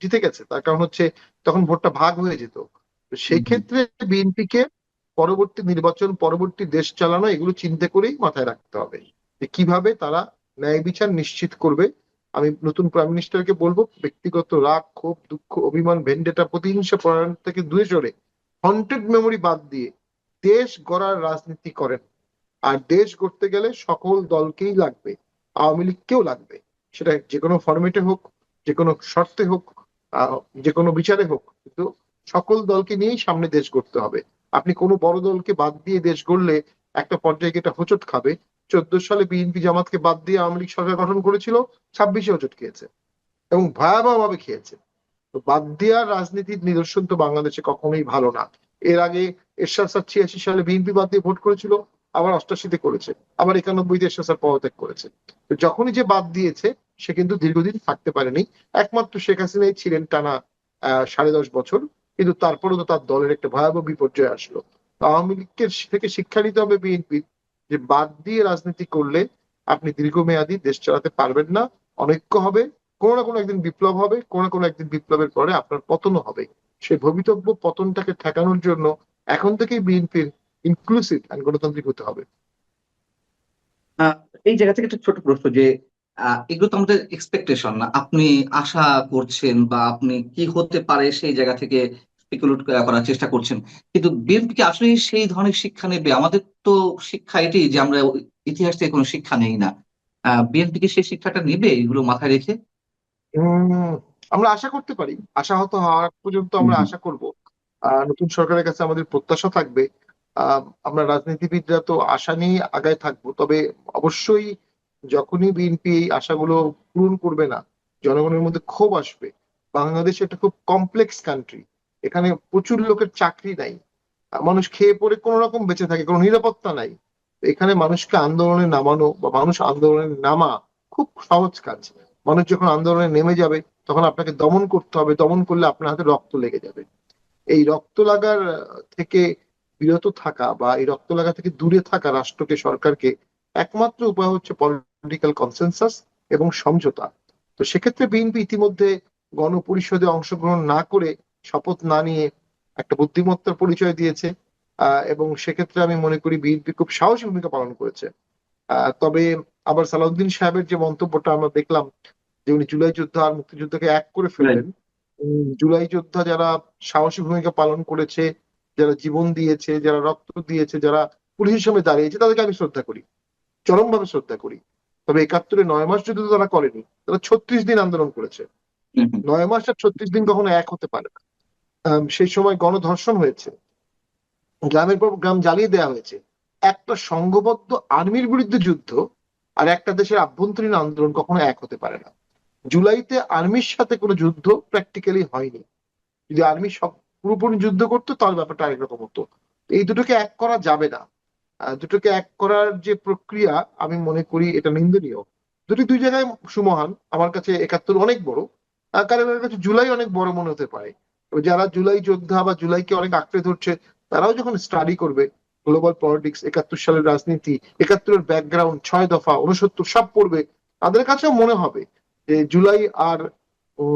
জিতে গেছে, তার কারণ হচ্ছে তখন ভোটটা ভাগ হয়ে যেত। তো সেই ক্ষেত্রে বিএনপিকে পরবর্তী নির্বাচন, পরবর্তী দেশ চালানো, এগুলো চিন্তা করেই মাথায় রাখতে হবে যে কিভাবে তারা ন্যায় বিচার নিশ্চিত করবে। আমি নতুন প্রাইম মিনিস্টারকে বলবো, ব্যক্তিগত রাগ, ক্ষোভ, দুঃখ, অভিমান, ভেন্ডেটা, প্রতিহিংসা পরায়ণ থেকে দূরে সরে হন্টেড মেমোরি বাদ দিয়ে দেশ গড়ার রাজনীতি করেন। আর দেশ গড়তে গেলে সকল দলকেই লাগবে, আওয়ামী লীগকেও লাগবে। সেটা যে কোনো ফরম্যাটে হোক, যে কোনো শর্তে হোক, যে কোনো বিচারে হোক, কিন্তু সকল দলকে নিয়েই সামনে দেশ গড়তে হবে। আপনি কোনো বড় দলকে বাদ দিয়ে দেশ গড়লে একটা পর্যায়ে এটা হোঁচট খাবে। 14 সালে বিএনপি জামাতকে বাদ দিয়ে আওয়ামী লীগ সরকার গঠন করেছিল, 26-এ হোঁচট খেয়েছে এবং ভয়াবহ ভাবে খেয়েছে। তো বাদ দেওয়ার রাজনীতির নিদর্শন তো বাংলাদেশে কখনোই ভালো না। এর আগে এরশাদ স্যার 86 সালে বিএনপি বাদ দিয়ে ভোট করেছিল, আবার 88-তে করেছে, আবার 91-তে এরশাদ স্যার পদত্যাগ করেছে। তো যখনই যে বাদ দিয়েছে, সে কিন্তু দীর্ঘদিন থাকতে পারেনি। একমাত্র শেখ হাসিনাই ছিলেন টানা 10.5 বছর, কিন্তু তারপরেও তো তার দলের একটা ভয়াবহ বিপর্যয় আসলো। তো আওয়ামী লীগকে থেকে শিক্ষা নিতে হবে বিএনপির, যে বাদ দিয়ে রাজনীতি করলে আপনি দীর্ঘমেয়াদী দেশ চালাতে পারবেন না। অনৈক্য হবে, কোনো না কোনো একদিন বিপ্লব হবে, কোনো না কোনো একদিন বিপ্লবের পরে আপনার পতনও হবে। সেই ভবিতব্য পতনটাকে ঠেকানোর জন্য এখন থেকেই বিএনপির ইনক্লুসিভ এন্ড গণতান্ত্রিক হতে হবে। আহ, এই জায়গা থেকে একটা ছোট প্রশ্ন যে এগুলো তো আমাদের এক্সপেকটেশন না, আপনি আশা করছেন বা আপনি কি হতে পারে সেই জায়গা থেকে স্পেকুলেট করার চেষ্টা করছেন, কিন্তু বিএনপি কি আসলে সেই ধরনের শিক্ষা নেবে? আমাদের তো শিক্ষা এটি যে আমরা ইতিহাস থেকে কোনো শিক্ষা নেই না। বিএনপি কি সেই শিক্ষাটা নেবে এগুলো মাথায় রেখে? উম আমরা আশা করতে পারি, আশাহত হওয়ার আগ পর্যন্ত আমরা হুম। আশা করব। নতুন সরকারের কাছে আমাদের প্রত্যাশা থাকবে। আমরা রাজনীতিবিদরা তো আশা নিয়ে আগায় থাকবো, তবে অবশ্যই যখনই বিএনপি এই আশাগুলো পূরণ করবে না, জনগণের মধ্যে ক্ষোভ আসবে। বাংলাদেশ একটা খুব কমপ্লেক্স কান্ট্রি, এখানে প্রচুর লোকের চাকরি নাই, মানুষ খেয়ে পরে কোনো রকম বেঁচে থাকে, কোনো নিরাপত্তা নাই। তো এখানে মানুষকে আন্দোলনে নামানো বা মানুষ আন্দোলনে নামা খুব সহজ কাজ। মানুষ যখন আন্দোলনে নেমে যাবে, তখন আপনাকে দমন করতে হবে, দমন করলে আপনার হাতে রক্ত লেগে যাবে। এই রক্ত লাগার থেকে বিরত থাকা বা এই রক্ত লাগা থেকে দূরে থাকা রাষ্ট্রকে, সরকারকে একমাত্র উপায় হচ্ছে পলিটিক্যাল কনসেনসাস এবং সমঝোতা। তো সেক্ষেত্রে বিএনপি ইতিমধ্যে গণপরিষদে অংশগ্রহণ না করে, শপথ না নিয়ে একটা বুদ্ধিমত্তার পরিচয় দিয়েছে। এবং সেক্ষেত্রে আমি মনে করি বিএনপি খুব সাহসী ভূমিকা পালন করেছে। তবে আবার সালাউদ্দিন সাহেবের যে মন্তব্যটা আমরা দেখলাম, যে উনি জুলাই যোদ্ধা আর মুক্তিযুদ্ধকে এক করে ফেললেন। জুলাই যোদ্ধা যারা সাহসী ভূমিকা পালন করেছে, যারা জীবন দিয়েছে, যারা রক্ত দিয়েছে, যারা পুলিশের সামনে দাঁড়িয়েছে, তাদেরকে আমি শ্রদ্ধা করি। চরমভাবে শ্রদ্ধা করি। তবে ৭১-এ ৯ মাস যুদ্ধ তো তারা করেনি, তারা ৩৬ দিন আন্দোলন করেছে। ৯ মাস আর ৩৬ দিন কখনো এক হতে পারে না। সেই সময় গণধর্ষণ হয়েছে, গ্রামের পর গ্রাম জ্বালিয়ে দেওয়া হয়েছে। একটা সংঘবদ্ধ আর্মির বিরুদ্ধে যুদ্ধ আর একটা দেশের আভ্যন্তরীণ আন্দোলন কখনো এক হতে পারে না। জুলাইতে আর্মির সাথে কোনো যুদ্ধ প্র্যাকটিক্যালি হয়নি। যদি আর্মি সব পুরোপুরি যুদ্ধ করতো তাহলে ব্যাপারটা আরেক রকম হতো। এই দুটোকে এক করা যাবে না। দুটোকে এক করার যে প্রক্রিয়া, আমি মনে করি এটা নিন্দনীয়। দুই জায়গায় সুমহান। আমার কাছে ৭১ অনেক বড়, কারণ কাছে জুলাই অনেক বড় মনে হতে পারে। যারা জুলাই যোদ্ধা বা জুলাইকে অনেক আঁকড়ে ধরছে, তারাও যখন স্টাডি করবে গ্লোবাল পলিটিক্স, ৭১ সালের রাজনীতি, ৭১-এর ব্যাকগ্রাউন্ড, ৬ দফা, ৬৯ সব পড়বে, তাদের কাছেও মনে হবে যে জুলাই আর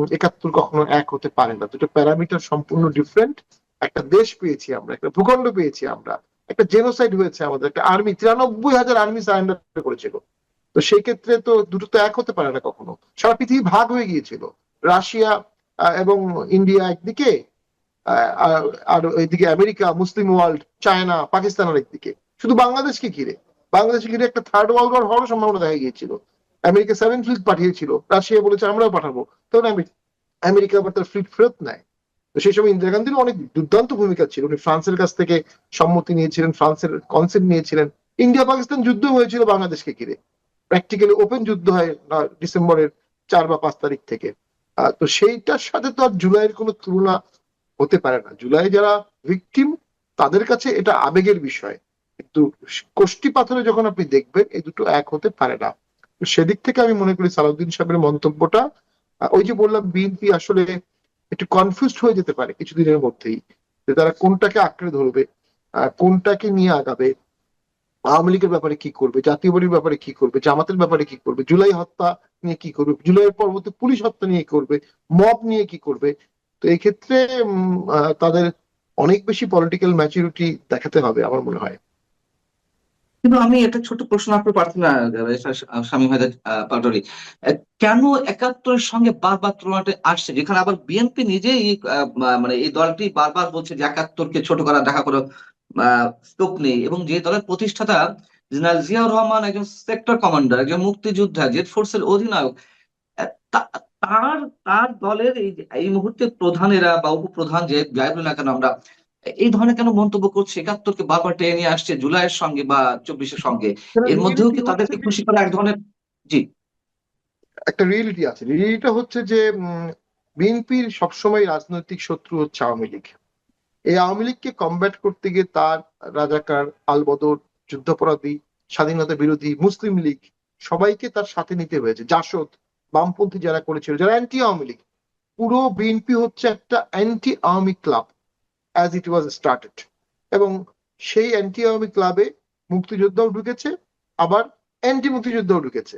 ৭১ কখনো এক হতে পারে না। দুটো প্যারামিটার সম্পূর্ণ ডিফারেন্ট। একটা দেশ পেয়েছি আমরা, একটা ভূখণ্ড পেয়েছি আমরা, একটা জেনোসাইড হয়েছে আমাদের, একটা আর্মি ৯৩,০০০ আর্মি সারেন্ডার করেছিল। তো সেই ক্ষেত্রে তো দুটো তো এক হতে পারে না কখনো। সারা পৃথিবী ভাগ হয়ে গিয়েছিল, রাশিয়া এবং ইন্ডিয়া একদিকে, আর ওইদিকে America, Muslim world, China, Pakistan আর একদিকে। শুধু বাংলাদেশকে ঘিরে, বাংলাদেশকে ঘিরে একটা থার্ড ওয়ার্ল্ড ওয়ার হওয়ার সম্ভাবনা দেখা গিয়েছিল। আমেরিকা 7 ফ্লিট পাঠিয়েছিল, রাশিয়া বলেছে আমরাও পাঠাবো, তখন আমেরিকা আবার তার ফ্লিট ফেরত নেয়। তো সেই সময় ইন্দিরা গান্ধীর অনেক দুর্দান্ত ভূমিকা ছিল। উনি ফ্রান্সের কাছ থেকে সম্মতি নিয়েছিলেন, ফ্রান্সের কনসেন্ট নিয়েছিলেন। ইন্ডিয়া পাকিস্তান যুদ্ধ হয়েছিল বাংলাদেশকে ঘিরে, প্র্যাকটিক্যালি ওপেন যুদ্ধ হয় ডিসেম্বরের 4 বা 5 তারিখ থেকে। তো সেইটার সাথে তো আর জুলাইয়ের কোনো তুলনা হতে পারে না। জুলাই যারা ভিকটিম, তাদের কাছে এটা আবেগের বিষয়, কিন্তু কোষ্টি পাথরে যখন আপনি দেখবেন, এই দুটো এক হতে পারে না। সেদিক থেকে আমি মনে করি সালাউদ্দিন সাহেবের মন্তব্যটা, ওই যে বললাম, বিএনপি আসলে একটু কনফিউজড হয়ে যেতে পারে কিছুদিনের মধ্যেই, যে তারা কোনটাকে আঁকড়ে ধরবে, কোনটাকে নিয়ে আগাবে। আওয়ামী লীগের ব্যাপারে কি করবে, জাতীয় পার্টির ব্যাপারে কি করবে, জামাতের ব্যাপারে কি করবে, জুলাই হত্যা নিয়ে কি করবে, জুলাইয়ের পরবর্তী পুলিশ হত্যা নিয়ে কি করবে, মব নিয়ে কি করবে। তো এই ক্ষেত্রে তাদের অনেক বেশি পলিটিক্যাল ম্যাচুরিটি দেখাতে হবে আমার মনে হয়। কিন্তু আমি একটা ছোট প্রশ্ন আপনার প্রার্থনা শামীম হায়দার পাটোয়ারি, কেন ৭১-এর সঙ্গে বারবার তুলনাটা আসছে, যেখানে আবার বিএনপি নিজেই মানে এই দলটি বারবার বলছে যে ৭১-কে ছোট করা, দেখা কোনো স্কোপ নেই, এবং যে দলের প্রতিষ্ঠাতা জেনারেল জিয়াউর রহমান একজন সেক্টর কমান্ডার, একজন মুক্তিযোদ্ধা, জেড ফোর্সের অধিনায়ক, আহ, তা- তার তার দলের এই মুহূর্তে প্রধানেরা বা উপপ্রধান যে যাই বলি না কেন, আমরা এই ধরনের কেন মন্তব্য করছে, ৭১-কে বারবার টেনে নিয়ে আসছে জুলাইয়ের সঙ্গে বা ২৪-এর সঙ্গে? এর মধ্যেও কি তাদেরকে খুশি করা এক ধরনের? জি। একটা রিয়েলিটি আছে। রিয়েলিটিটা হচ্ছে যে বিএনপির সবসময় রাজনৈতিক শত্রু হচ্ছে আওয়ামী লীগ। এই আওয়ামী লীগকে কমব্যাট করতে গিয়ে তার রাজাকার, আলবদর, যুদ্ধাপরাধী, স্বাধীনতা বিরোধী, মুসলিম লীগ, সবাইকে তার সাথে নিতে হয়েছে। জাসদ, বামপন্থী যারা করেছিল, যারা অ্যান্টি আওয়ামী লীগ, পুরো বিএনপি হচ্ছে একটা anti Awami club as it was started. এবং সেই অ্যান্টি আওয়ামী ক্লাবে মুক্তিযোদ্ধাও ঢুকেছে, আবার অ্যান্টি মুক্তিযোদ্ধাও ঢুকেছে,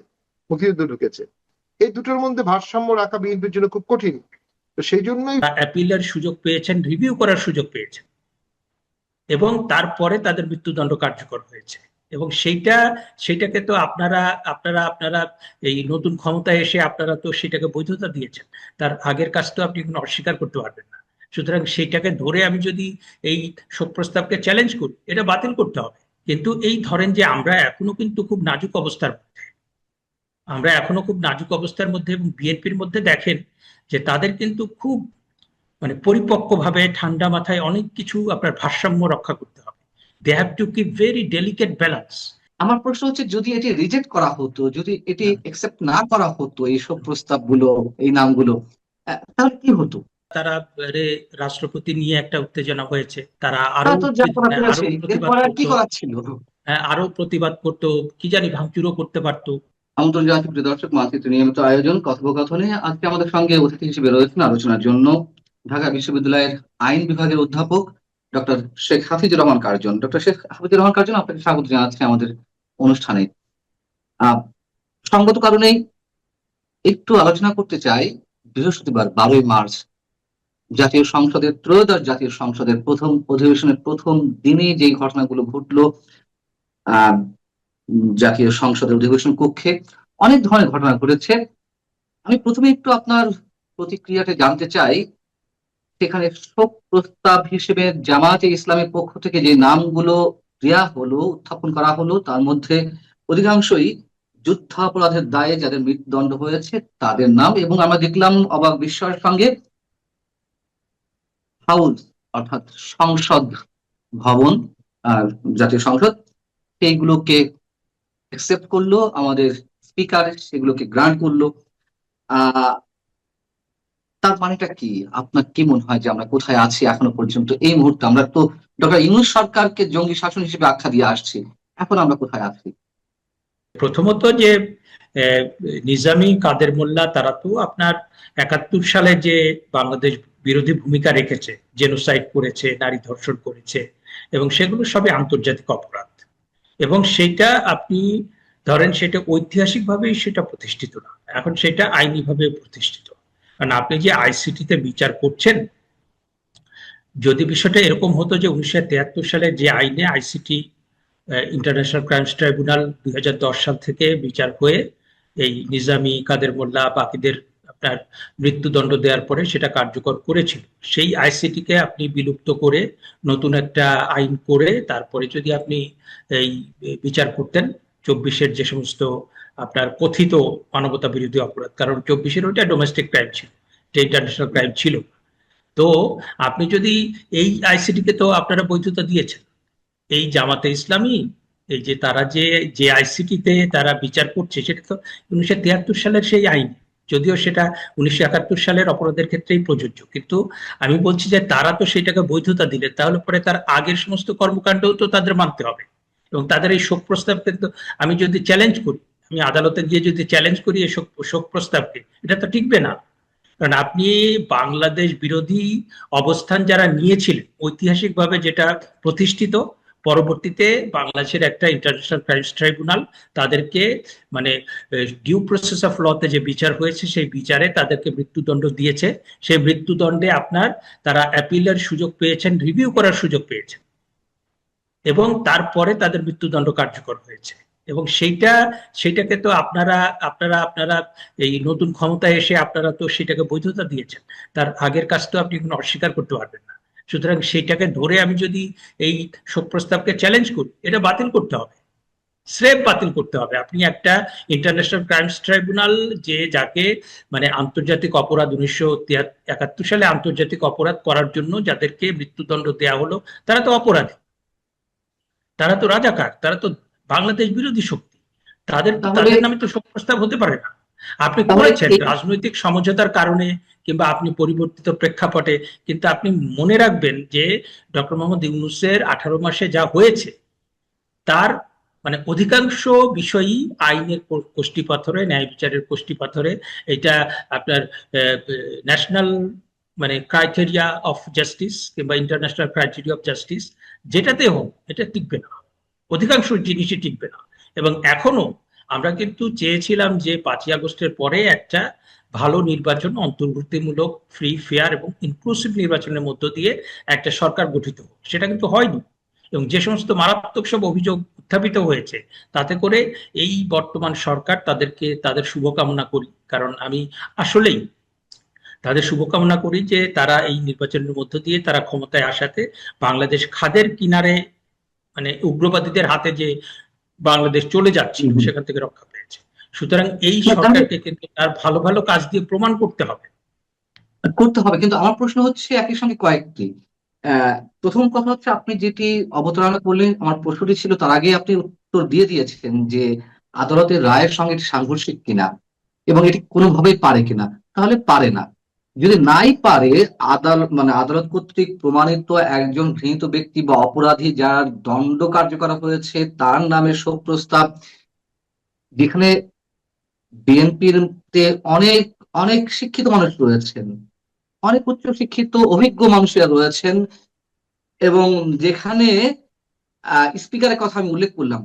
মুক্তিযুদ্ধ ঢুকেছে। এই দুটোর মধ্যে ভারসাম্য রাখা বিএনপির জন্য খুব কঠিন। তো সেই জন্যই অ্যাপিলের সুযোগ পেয়েছেন, রিভিউ করার সুযোগ পেয়েছেন, এবং তারপরে তাদের মৃত্যুদণ্ড কার্যকর হয়েছে। এবং সেইটাকে তো আপনারা আপনারা আপনারা এই নতুন ক্ষমতায় এসে আপনারা তো সেটাকে বৈধতা দিয়েছেন। তার আগের কাজ তো আপনি কোনো অস্বীকার করতে পারবেন না। সুতরাং সেইটাকে ধরে আমি যদি এই শোক প্রস্তাবকে চ্যালেঞ্জ করি, এটা বাতিল করতে হবে। কিন্তু এই ধরেন যে আমরা এখনো কিন্তু খুব নাজুক অবস্থার মধ্যে, এবং বিএনপির মধ্যে দেখেন যে তাদের কিন্তু খুব মানে পরিপক্কভাবে ঠান্ডা মাথায় অনেক কিছু আপনার ভারসাম্য রক্ষা করতে হবে। They have to keep very delicate balance. আমার প্রশ্ন হচ্ছে, যদি এটি রিজেক্ট করা হতো, যদি এটি একসেপ্ট না করা হতো, এইসব প্রস্তাবগুলো, এই নামগুলো, তাহলে কি হতো? তারা রাষ্ট্রপতি নিয়ে একটা উত্তেজনা হয়েছে, তারা তারা তো যা করা করেছে, প্রতিবাদ এরপর আর কি করতো, করার ছিল? আরো প্রতিবাদ করতো, কি জানি ভাঙচুরও করতে পারতো। আমন্ত্রণ জানাচ্ছি প্রিয় দর্শক, মানচিত্র নিয়মিত আয়োজন কথোপকথনে আজকে আমাদের সঙ্গে অতিথি হিসেবে রয়েছেন আলোচনার জন্য ঢাকা বিশ্ববিদ্যালয়ের আইন বিভাগের অধ্যাপক doctor Sheikh Hafizur Rahman Curzon. Doctor Sheikh Hafizur Rahman Curzon, আপনাকে স্বাগত জানাচ্ছি আমাদের অনুষ্ঠানে। সঙ্গত কারণেই একটু আলোচনা করতে চাই, বৃহস্পতিবার ১২ই মার্চ জাতীয় সংসদের ত্রয়োদশ জাতীয় সংসদের প্রথম অধিবেশনের প্রথম দিনে যে ঘটনাগুলো ঘটলো আহ জাতীয় সংসদের অধিবেশন কক্ষে, অনেক ধরনের ঘটনা ঘটেছে। আমি প্রথমে একটু আপনার প্রতিক্রিয়াটা জানতে চাই। সেখানে শোক প্রস্তাব হিসেবে জামায়াতে ইসলামের পক্ষ থেকে যে নামগুলো দেয়া হলো, উত্থাপন করা হলো, তার মধ্যে অধিকাংশই যুদ্ধাপরাধের দায়ে যাদের মৃত্যুদণ্ড হয়েছে তাদের নাম, এবং আমরা দেখলাম অবাক বিস্ময়ের সঙ্গে হাউস অর্থাৎ সংসদ ভবন আর জাতীয় সংসদ সেইগুলোকে অ্যাকসেপ্ট করলো, আমাদের স্পিকার সেগুলোকে গ্রান্ট করলো। আহ তার মানেটা কি? আপনার কি মনে হয় যে আমরা কোথায় আছি এখনো পর্যন্ত এই মুহূর্তে? আমরা তো ডক্টর ইউনূস সরকারকে জঙ্গি শাসন হিসেবে আখ্যা দিয়ে আসছি, এখন আমরা কোথায় আছি? প্রথমত যে নিজামী কাদের মোল্লা তারা তো আপনার 71 সালে যে বাংলাদেশ বিরোধী ভূমিকা রেখেছে, জেনোসাইড করেছে, নারী ধর্ষণ করেছে, এবং সেগুলো সবই আন্তর্জাতিক অপরাধ। এবং সেটা আপনি ধরেন সেটা ঐতিহাসিকভাবেই সেটা প্রতিষ্ঠিত না, এখন সেটা আইনিভাবে প্রতিষ্ঠিত। কারণ আপনি যে আইসিটিতে বিচার করছেন, যদি বিষয়টা এরকম হতো যে 1973 সালে যে আইনে আইসিটি ইন্টারন্যাশনাল ক্রাইমস ট্রাইব্যুনাল 2010 সাল থেকে বিচার হয়ে এই নিজামী কাদের মোল্লা বাকিদের আপনার মৃত্যুদণ্ড দেওয়ার পরে সেটা কার্যকর করেছিল, সেই আইসিটিকে আপনি বিলুপ্ত করে নতুন একটা আইন করে তারপরে যদি আপনি এই বিচার করতেন 24-এর যে সমস্ত আপনার কথিত মানবতা বিরোধী অপরাধ, কারণ 24-এর ওইটা ডোমেস্টিক ক্রাইম ছিল, এটা ইন্টারন্যাশনাল ক্রাইম ছিল। তো আপনি যদি এই আইসিটিকে তো আপনারা বৈধতা দিয়েছেন, এই জামাতে ইসলামী এই যে তারা যে যে আইসিটিতে তারা বিচার করছে সেটা তো 1973 সালের সেই আইন, যদিও সেটা 1971 সালের অপরাধের ক্ষেত্রেই প্রযোজ্য, কিন্তু আমি বলছি যে তারা তো সেটাকে বৈধতা দিলে তাহলে পরে তার আগের সমস্ত কর্মকাণ্ডও তো তাদের মানতে হবে। এবং তাদের এই শোক প্রস্তাবকে তো আমি যদি চ্যালেঞ্জ করি, আমি আদালতে গিয়ে যদি চ্যালেঞ্জ করি এই শোক প্রস্তাবকে, এটা তো টিকবে না। কারণ আপনি বাংলাদেশ বিরোধী অবস্থান যারা নিয়েছিলেন ঐতিহাসিকভাবে যেটা প্রতিষ্ঠিত, পরবর্তীতে বাংলাদেশের একটা ইন্টারন্যাশনাল ক্রাইমস ট্রাইব্যুনাল তাদেরকে মানে ডিউ প্রসেস অফ লতে যে বিচার হয়েছে সেই বিচারে তাদেরকে মৃত্যুদণ্ড দিয়েছে। সেই মৃত্যুদণ্ডে আপনার তারা অ্যাপিলের সুযোগ পেয়েছেন, রিভিউ করার সুযোগ পেয়েছেন, এবং তারপরে তাদের মৃত্যুদণ্ড কার্যকর হয়েছে। এবং সেটাকে তো আপনারা আপনারা আপনারা এই নতুন ক্ষমতায় এসে আপনারা তো সেটাকে বৈধতা দিয়েছেন, তার আগের কাজ তো আপনি কোনো অস্বীকার করতে পারবেন না। সুতরাং সেটাকে ধরে আমি যদি এই শোক প্রস্তাবকে চ্যালেঞ্জ করি, এটা বাতিল করতে হবে, স্রেফ বাতিল করতে হবে। আপনি একটা ইন্টারন্যাশনাল ক্রাইমস ট্রাইব্যুনাল যে যাকে মানে আন্তর্জাতিক অপরাধ 1971 সালে আন্তর্জাতিক অপরাধ করার জন্য যাদেরকে মৃত্যুদণ্ড দেওয়া হলো, তারা তো অপরাধী, তারা তো রাজাকার, তারা তো বাংলাদেশ বিরোধী শক্তি, তাদের নামে তো শোক প্রস্তাব হতে পারে না। আপনি করেছেন রাজনৈতিক সমঝোতার কারণে কিংবা আপনি পরিবর্তিত প্রেক্ষাপটে, কিন্তু আপনি মনে রাখবেন যে ডক্টর মোহাম্মদ ইউনূসের 18 মাসে যা হয়েছে তার মানে অধিকাংশ বিষয়ই আইনের কষ্টিপাথরে, ন্যায় বিচারের কষ্টিপাথরে। এটা আপনার ন্যাশনাল মানে ক্রাইটেরিয়া অফ জাস্টিস কিংবা ইন্টারন্যাশনাল ক্রাইটেরিয়া অফ জাস্টিস যেটাতে হোক এটা টিকবে না, অধিকাংশ জিনিসই টিকবে না। এবং এখনো আমরা কিন্তু চেয়েছিলাম যে 5ই আগস্টের পরে একটা ভালো নির্বাচন, অন্তর্ভুক্তিমূলক, ফ্রি, ফেয়ার এবং ইনক্লুসিভ নির্বাচনের মধ্য দিয়ে একটা সরকার গঠিত হোক, সেটা কিন্তু হয়নি। এবং যে সমস্ত মারাত্মক সব অভিযোগ উত্থাপিত হয়েছে তাতে করে এই বর্তমান সরকার তাদেরকে তাদের শুভকামনা করি, কারণ আমি আসলেই তাদের শুভকামনা করি যে তারা এই নির্বাচনের মধ্য দিয়ে তারা ক্ষমতায় আসাতে বাংলাদেশ খাদের কিনারে মানে উগ্রবাদীদের হাতে যে বাংলাদেশ চলে যাচ্ছিল সেখান থেকে রক্ষা পেয়েছে। সুতরাং এই সরকারকে কিন্তু তার ভালো ভালো কাজ দিয়ে প্রমাণ করতে হবে। কিন্তু আমার প্রশ্ন হচ্ছে একই সঙ্গে কয়েকটি। প্রথম কথা হচ্ছে, আপনি যেটি অবতারণা করলেন আমার প্রশ্নটি ছিল তার আগে আপনি উত্তর দিয়ে দিয়েছেন যে আদালতের রায়ের সঙ্গে এটি সাংঘর্ষিক কিনা এবং এটি কোনোভাবেই পারে কিনা। তাহলে পারে না, যদি নাই পারে আদালত কর্তৃক প্রমাণিত একজন ঘৃণিত ব্যক্তি বা অপরাধী যার দণ্ড কার্যকর হয়েছে তার নামে শোক প্রস্তাব, যেখানে বিএনপির অনেক অনেক শিক্ষিত মানুষ রয়েছেন, অনেক উচ্চ শিক্ষিত অভিজ্ঞ মানুষেরা রয়েছেন, এবং যেখানে স্পিকারের কথা আমি উল্লেখ করলাম,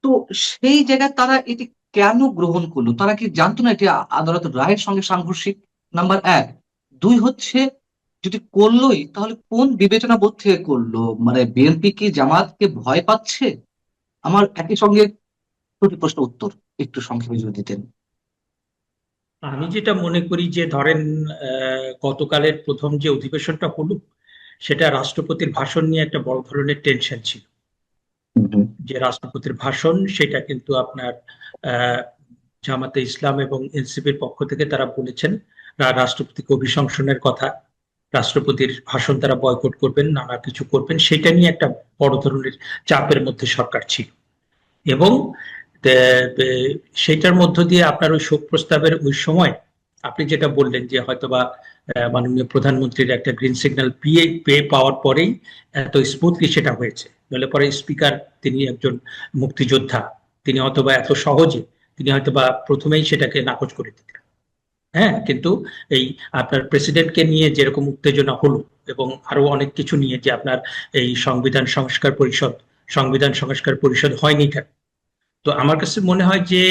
তো সেই জায়গায় তারা এটি কেন গ্রহণ করলো? তারা কি জানতো না এটি আদালতের রায়ের সঙ্গে সাংঘর্ষিক? নাম্বার 1। 2 হচ্ছে, যদি করলোই তাহলে কোন বিবেচনা বোধ থেকে করলো? মানে বিএনপি কি জামাতকে ভয় পাচ্ছে? আমার একই সঙ্গে দুটি প্রশ্ন উত্তর একটু সংক্ষেপে যদি দিতেন। আমি যেটা মনে করি যে ধরেন গতকালের প্রথম যে অধিবেশনটা হলো সেটা রাষ্ট্রপতির ভাষণ নিয়ে একটা বড় ধরনের টেনশন ছিল, যে রাষ্ট্রপতির ভাষণ, সেটা কিন্তু আপনার জামাতে ইসলাম এবং এনসিপির পক্ষ থেকে তারা বলেছেন রাষ্ট্রপতিকে অভিশংসনের কথা, রাষ্ট্রপতির ভাষণ তারা বয়কট করবেন, নানা কিছু করবেন, সেটা নিয়ে একটা বড় ধরনের চাপের মধ্যে সরকার ছিল। এবং সেটার মধ্য দিয়ে আপনার ওই শোক প্রস্তাবের ওই সময় আপনি যেটা বললেন যে হয়তোবা মাননীয় প্রধানমন্ত্রীর একটা গ্রিন সিগন্যাল পেয়ে পাওয়ার পরেই এত স্মুথলি সেটা হয়েছে। নইলে পরে স্পিকার, তিনি একজন মুক্তিযোদ্ধা, তিনি হয়তোবা এত সহজে তিনি হয়তোবা প্রথমেই সেটাকে নাকচ করে দিতেন। হ্যাঁ, কিন্তু এই আপনার প্রেসিডেন্টকে নিয়ে যেরকম উত্তেজনা হলো এবং আরো অনেক কিছু নিয়ে, যে আপনার এই সংবিধান সংস্কার পরিষদ হয়নি কেন, তো আমার কাছে মনে হয় যে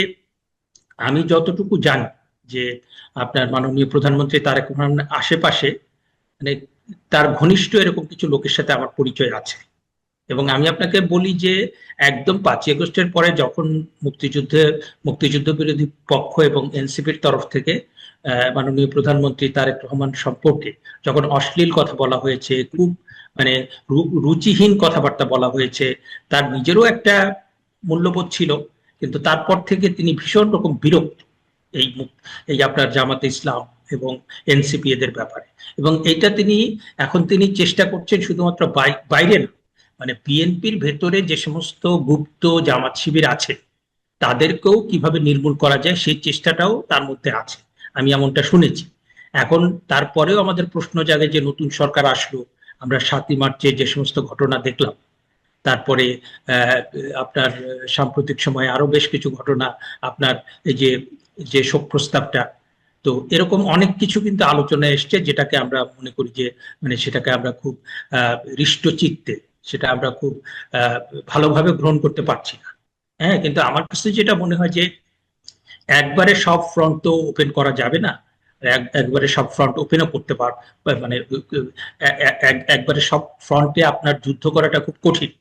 আমি যতটুকু জানি যে আপনার মাননীয় প্রধানমন্ত্রী তারেক রহমানের আশেপাশে মানে তার ঘনিষ্ঠ এরকম কিছু লোকের সাথে আমার পরিচয় আছে। এবং আমি আপনাকে বলি যে একদম 5ই আগস্টের পরে যখন মুক্তিযুদ্ধ বিরোধী পক্ষ এবং এনসিপির তরফ থেকে মাননীয় প্রধানমন্ত্রী তারেক রহমান সম্পর্কে যখন অশ্লীল কথা বলা হয়েছে, খুব মানে রুচিহীন কথাবার্তা বলা হয়েছে, তার নিজেরও একটা মূল্যবোধ ছিল, কিন্তু তারপর থেকে তিনি ভীষণ রকম বিরক্ত এই আপনার জামাতে ইসলাম এবং এনসিপি এদের ব্যাপারে। এবং এটা এখন তিনি চেষ্টা করছেন শুধুমাত্র বাইরে না, মানে বিএনপির ভেতরে যে সমস্ত গুপ্ত জামাত শিবির আছে তাদেরকেও কিভাবে নির্মূল করা যায় সেই চেষ্টাটাও তার মধ্যে আছে, আমি এমনটা শুনেছি। এখন তারপরেও আমাদের প্রশ্ন জাগে যে নতুন সরকার আসলো, আমরা 7ই মার্চে যে সমস্ত ঘটনা দেখলাম, তারপরে আপনার সাম্প্রতিক সময়ে আরো বেশ কিছু ঘটনা, আপনার এই যে শোক প্রস্তাবটা, তো এরকম অনেক কিছু কিন্তু আলোচনায় এসছে, যেটাকে আমরা মনে করি যে মানে সেটাকে আমরা খুব হৃষ্ট চিত্তে, সেটা আমরা খুব ভালোভাবে গ্রহণ করতে পারছি না। হ্যাঁ, কিন্তু আমার কাছে যেটা মনে হয় যে একবারে সব ফ্রন্ট তো ওপেন করা যাবে না, একবারে সব ফ্রন্ট ওপেনও করতে মানে একবারে সব ফ্রন্টে আপনার যুদ্ধ করাটা খুব কঠিন।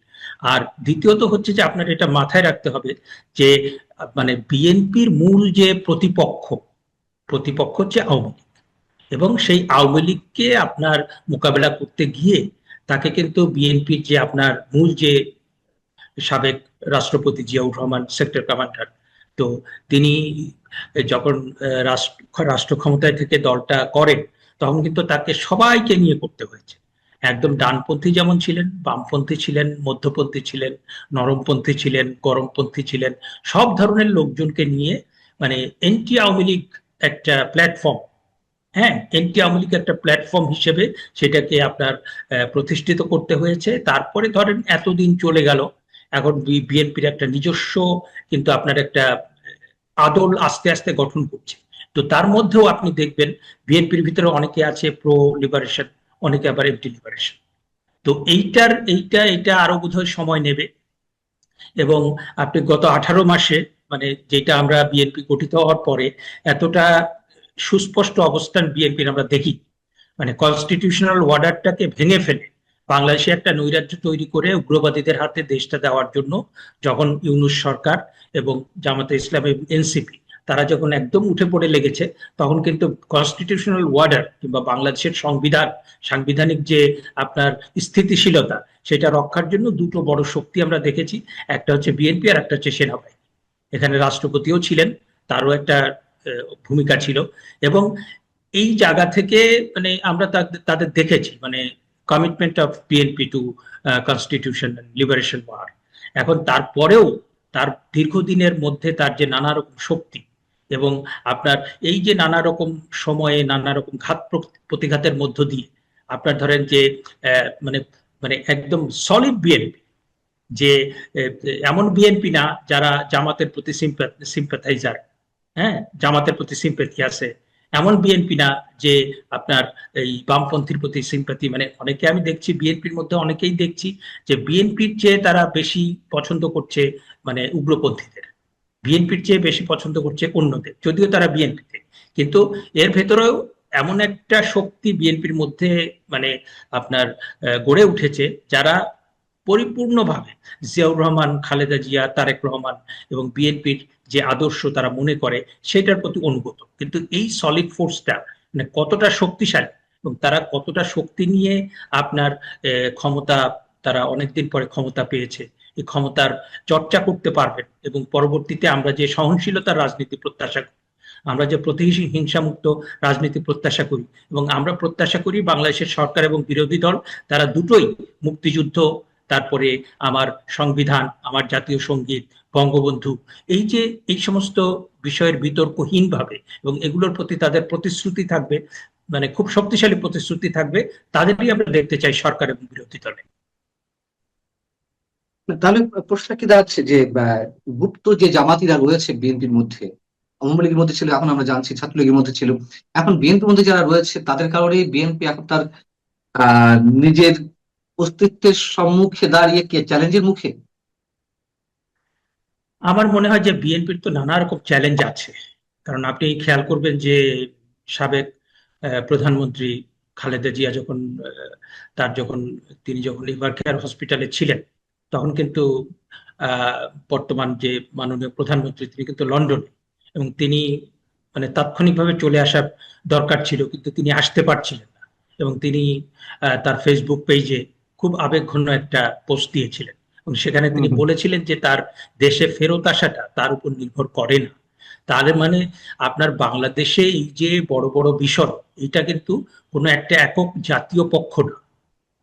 আর দ্বিতীয়ত হচ্ছে যে আপনার এটা মাথায় রাখতে হবে যে মানে বিএনপির মূল যে প্রতিপক্ষ হচ্ছে আওয়ামী লীগ, এবং সেই আওয়ামী লীগকে আপনার মোকাবেলা করতে গিয়ে তাকে কিন্তু বিএনপির যে আপনার মূল যে সাবেক রাষ্ট্রপতি জিয়াউর রহমান সেক্টর কমান্ডার, তো তিনি যখন রাষ্ট্র ক্ষমতায় থেকে দলটা করেন তখন কিন্তু তাকে সবাইকে নিয়ে করতে হয়েছে। একদম ডানপন্থী যেমন ছিলেন, বামপন্থী ছিলেন, মধ্যপন্থী ছিলেন, নরমপন্থী ছিলেন, গরমপন্থী ছিলেন, সব ধরনের লোকজনকে নিয়ে মানে এন্টি আওয়ামী লীগ একটা প্ল্যাটফর্ম, হ্যাঁ, এন্টি আওয়ামী লীগ একটা প্ল্যাটফর্ম হিসেবে সেটাকে আপনার প্রতিষ্ঠিত করতে হয়েছে। তারপরে ধরেন এতদিন চলে গেল, এখন বিএনপির একটা নিজস্ব কিন্তু আপনার একটা আদল আস্তে আস্তে গঠন করছে। তো তার মধ্যেও আপনি দেখবেন বিএনপির ভিতরে অনেকে আছে প্রো লিবারেশন, অনেকে আবার এন্টি লিবারেশন। তো এইটা আরো বোধহয় সময় নেবে। এবং আপনি গত 18 মাসে মানে যেটা আমরা বিএনপি গঠিত হওয়ার পরে এতটা সুস্পষ্ট অবস্থান বিএনপির আমরা দেখি, মানে কনস্টিটিউশনাল অর্ডারটাকে ভেঙে ফেলে বাংলাদেশে একটা নৈরাজ্য তৈরি করে উগ্রবাদীদের হাতে দেশটা দেওয়ার জন্য যখন ইউনূস সরকার এবং জামাতে ইসলাম এবং এনসিপি তারা যখন একদম উঠে পড়ে লেগেছে, তখন কিন্তু কনস্টিটিউশনাল অর্ডার কিংবা বাংলাদেশের সাংবিধানিক যে আপনার স্থিতিশীলতা সেটা রক্ষার জন্য দুটো বড় শক্তি আমরা দেখেছি, একটা হচ্ছে বিএনপি আর একটা হচ্ছে সেনাবাহিনী। এখানে রাষ্ট্রপতিও ছিলেন, তারও একটা ভূমিকা ছিল। এবং এই জায়গা থেকে মানে আমরা তাদের দেখেছি মানে commitment of BNP to constitution liberation war. এখন তারপরেও তার দীর্ঘদিনের মধ্যে তার যে নানা রকম শক্তি এবং আপনার এই যে নানা রকম সময়ে নানা রকম ঘাত প্রতিঘাতের মধ্য দিয়ে আপনার ধরেন যে মানে মানে একদম সলিড বিএনপি, যে এমন বিএনপি না যারা জামাতের প্রতি সিম্প্যাথাইজার, হ্যাঁ, জামাতের প্রতি সিম্প্যাথি আছে, এমন বিএনপি না যে আপনার এই বামপন্থীর প্রতি সিম্প্যাথি, মানে অনেকে আমি দেখছি বিএনপির মধ্যে অনেকেই দেখছি যে বিএনপির চেয়ে তারা বেশি পছন্দ করছে মানে উগ্রপন্থীদের, বিএনপির চেয়ে বেশি পছন্দ করছে অন্যদের, যদিও তারা বিএনপিতে, কিন্তু এর ভেতরেও এমন একটা শক্তি বিএনপির মধ্যে মানে আপনার গড়ে উঠেছে যারা পরিপূর্ণভাবে জিয়াউর রহমান, খালেদা জিয়া, তারেক রহমান এবং বিএনপির যে আদর্শ তারা মনে করে সেটার প্রতি অনুগত। কিন্তু এই সলিড ফোর্সটা মানে কতটা শক্তিশালী এবং তারা কতটা শক্তি নিয়ে আপনার ক্ষমতা, তারা অনেকদিন পরে ক্ষমতা পেয়েছে, এই ক্ষমতার চর্চা করতে পারবেন এবং পরবর্তীতে আমরা যে সহনশীলতার রাজনীতি প্রত্যাশা করি, আমরা যে প্রতিহিংসামুক্ত রাজনীতি প্রত্যাশা করি, এবং আমরা প্রত্যাশা করি বাংলাদেশের সরকার এবং বিরোধী দল তারা দুটোই মুক্তিযুদ্ধ, তারপরে আমার সংবিধান, আমার জাতীয় সঙ্গীত, বঙ্গবন্ধু, এই যে এই সমস্ত বিষয়ের বিতর্কহীন ভাবে এবং এগুলোর প্রতি তাদের প্রতিশ্রুতি থাকবে, মানে খুব শক্তিশালী প্রতিশ্রুতি থাকবে, তাদেরই আমরা দেখতে চাই সরকার এবং বিরোধী দলে। তাহলে প্রশ্নটা কি দাঁড়াচ্ছে যে গুপ্ত যে জামাতিরা রয়েছে বিএনপির মধ্যে, আওয়ামী লীগের মধ্যে ছিল, এখন আমরা জানছি ছাত্রলীগের মধ্যে ছিল, এখন বিএনপির মধ্যে যারা রয়েছে তাদের কারণে বিএনপি এখন তার নিজের অস্তিত্বের সম্মুখে দাঁড়িয়ে কে চ্যালেঞ্জের মুখে? আমার মনে হয় যে বিএনপির তো নানা রকম চ্যালেঞ্জ আছে, কারণ আপনি খেয়াল করবেন যে সাবেক প্রধানমন্ত্রী খালেদা জিয়া যখন তিনি যখন লিভার কেয়ার হসপিটালে ছিলেন, তখন কিন্তু বর্তমান যে মাননীয় প্রধানমন্ত্রী তিনি কিন্তু লন্ডনে, এবং তিনি মানে তাৎক্ষণিকভাবে চলে আসার দরকার ছিল, কিন্তু তিনি আসতে পারছিলেন না, এবং তিনি তার ফেসবুক পেজে খুব আবেগঘন একটা পোস্ট দিয়েছিলেন, এবং সেখানে তিনি বলেছিলেন যে তার দেশে ফেরত আসাটা তার উপর নির্ভর করে না। তাহলে মানে আপনার বাংলাদেশে এই যে বড় বড় বিষয়, এটা কিন্তু কোনো একটা একক জাতীয় পক্ষ না,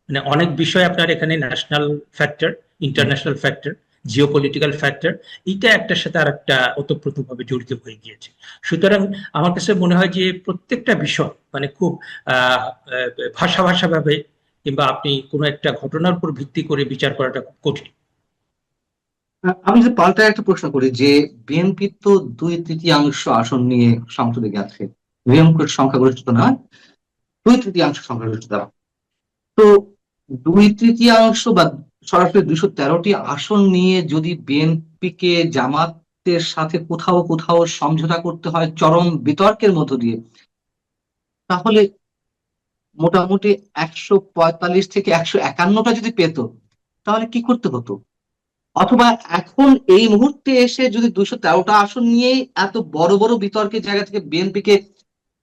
মানে অনেক বিষয় আপনার এখানে national factor, international factor, geopolitical factor, এইটা একটার সাথে আর একটা ওতপ্রোতভাবে জড়িত হয়ে গিয়েছে। সুতরাং আমার কাছে মনে হয় যে প্রত্যেকটা বিষয় মানে খুব ভাষা ভাবে কিংবা আপনি কোনো একটা ঘটনার উপর ভিত্তি করে বিচার করাটা খুব কঠিন। আমি যদি পাল্টায় একটা প্রশ্ন করি যে বিএনপি তো 2/3 আসন নিয়ে সংসদে গেছে, বিএনপির সংখ্যাগরিষ্ঠতা নয়, 2/3 সংখ্যাগরিষ্ঠতা, তো 2/3 বা সরাসরি 213টি আসন নিয়ে যদি বিএনপিকে জামাতের সাথে কোথাও কোথাও সমঝোতা করতে হয় চরম বিতর্কের মধ্য দিয়ে, তাহলে মোটামুটি 145 থেকে 151টা যদি পেত, তাহলে কি করতে হতো? অথবা এখন এই মুহূর্তে এসে যদি 213টা আসন নিয়েই এত বড় বড় বিতর্কের জায়গা থেকে বিএনপিকে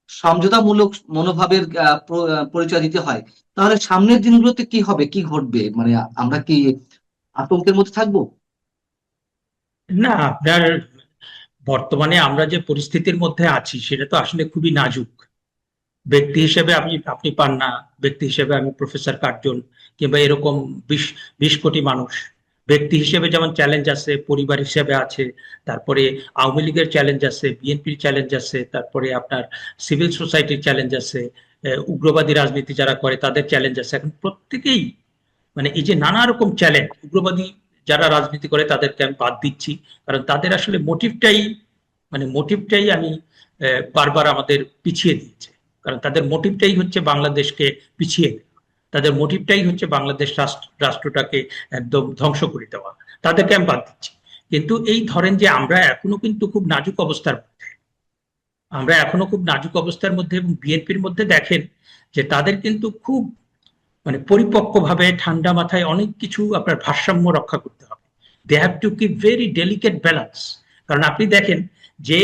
সমঝোতামূলক মনোভাবের পরিচয় দিতে হয়, তাহলে সামনের দিনগুলোতে কি হবে, কি ঘটবে? মানে আমরা কি আতঙ্কের মধ্যে থাকবো? না, আপনার বর্তমানে আমরা যে পরিস্থিতির মধ্যে আছি সেটা তো আসলে খুবই নাজুক। ব্যক্তি হিসেবে আপনি পান না, ব্যক্তি হিসেবে আমি প্রফেসর কার্জন কিংবা এরকম 20 কোটি মানুষ, ব্যক্তি হিসেবে যেমন চ্যালেঞ্জ আছে, পরিবার হিসেবে আছে, তারপরে আওয়ামী লীগের চ্যালেঞ্জ আছে, বিএনপির চ্যালেঞ্জ আছে, তারপরে আপনার সিভিল সোসাইটির চ্যালেঞ্জ আছে, উগ্রবাদী রাজনীতি যারা করে তাদের চ্যালেঞ্জ আছে। এখন প্রত্যেকেই মানে এই যে নানা রকম চ্যালেঞ্জ, উগ্রবাদী যারা রাজনীতি করে তাদেরকে আমি বাদ দিচ্ছি, কারণ তাদের আসলে মোটিভটাই আমি বারবার আমাদের পিছিয়ে দিয়েছে, কারণ তাদের মোটিভটাই হচ্ছে বাংলাদেশকে পিছিয়ে দেওয়া, তাদের মোটিভটাই হচ্ছে বাংলাদেশ রাষ্ট্রটাকে একদম ধ্বংস করে দেওয়া, তাদেরকে আমি বাদ দিচ্ছি। কিন্তু এই ধরেন যে আমরা এখনো কিন্তু খুব নাজুক অবস্থার মধ্যে, এবং বিএনপির মধ্যে দেখেন যে তাদের কিন্তু খুব মানে পরিপক্কভাবে ঠান্ডা মাথায় অনেক কিছু আপনার ভারসাম্য রক্ষা করতে হবে। They have to keep very delicate balance. কারণ আপনি দেখেন যে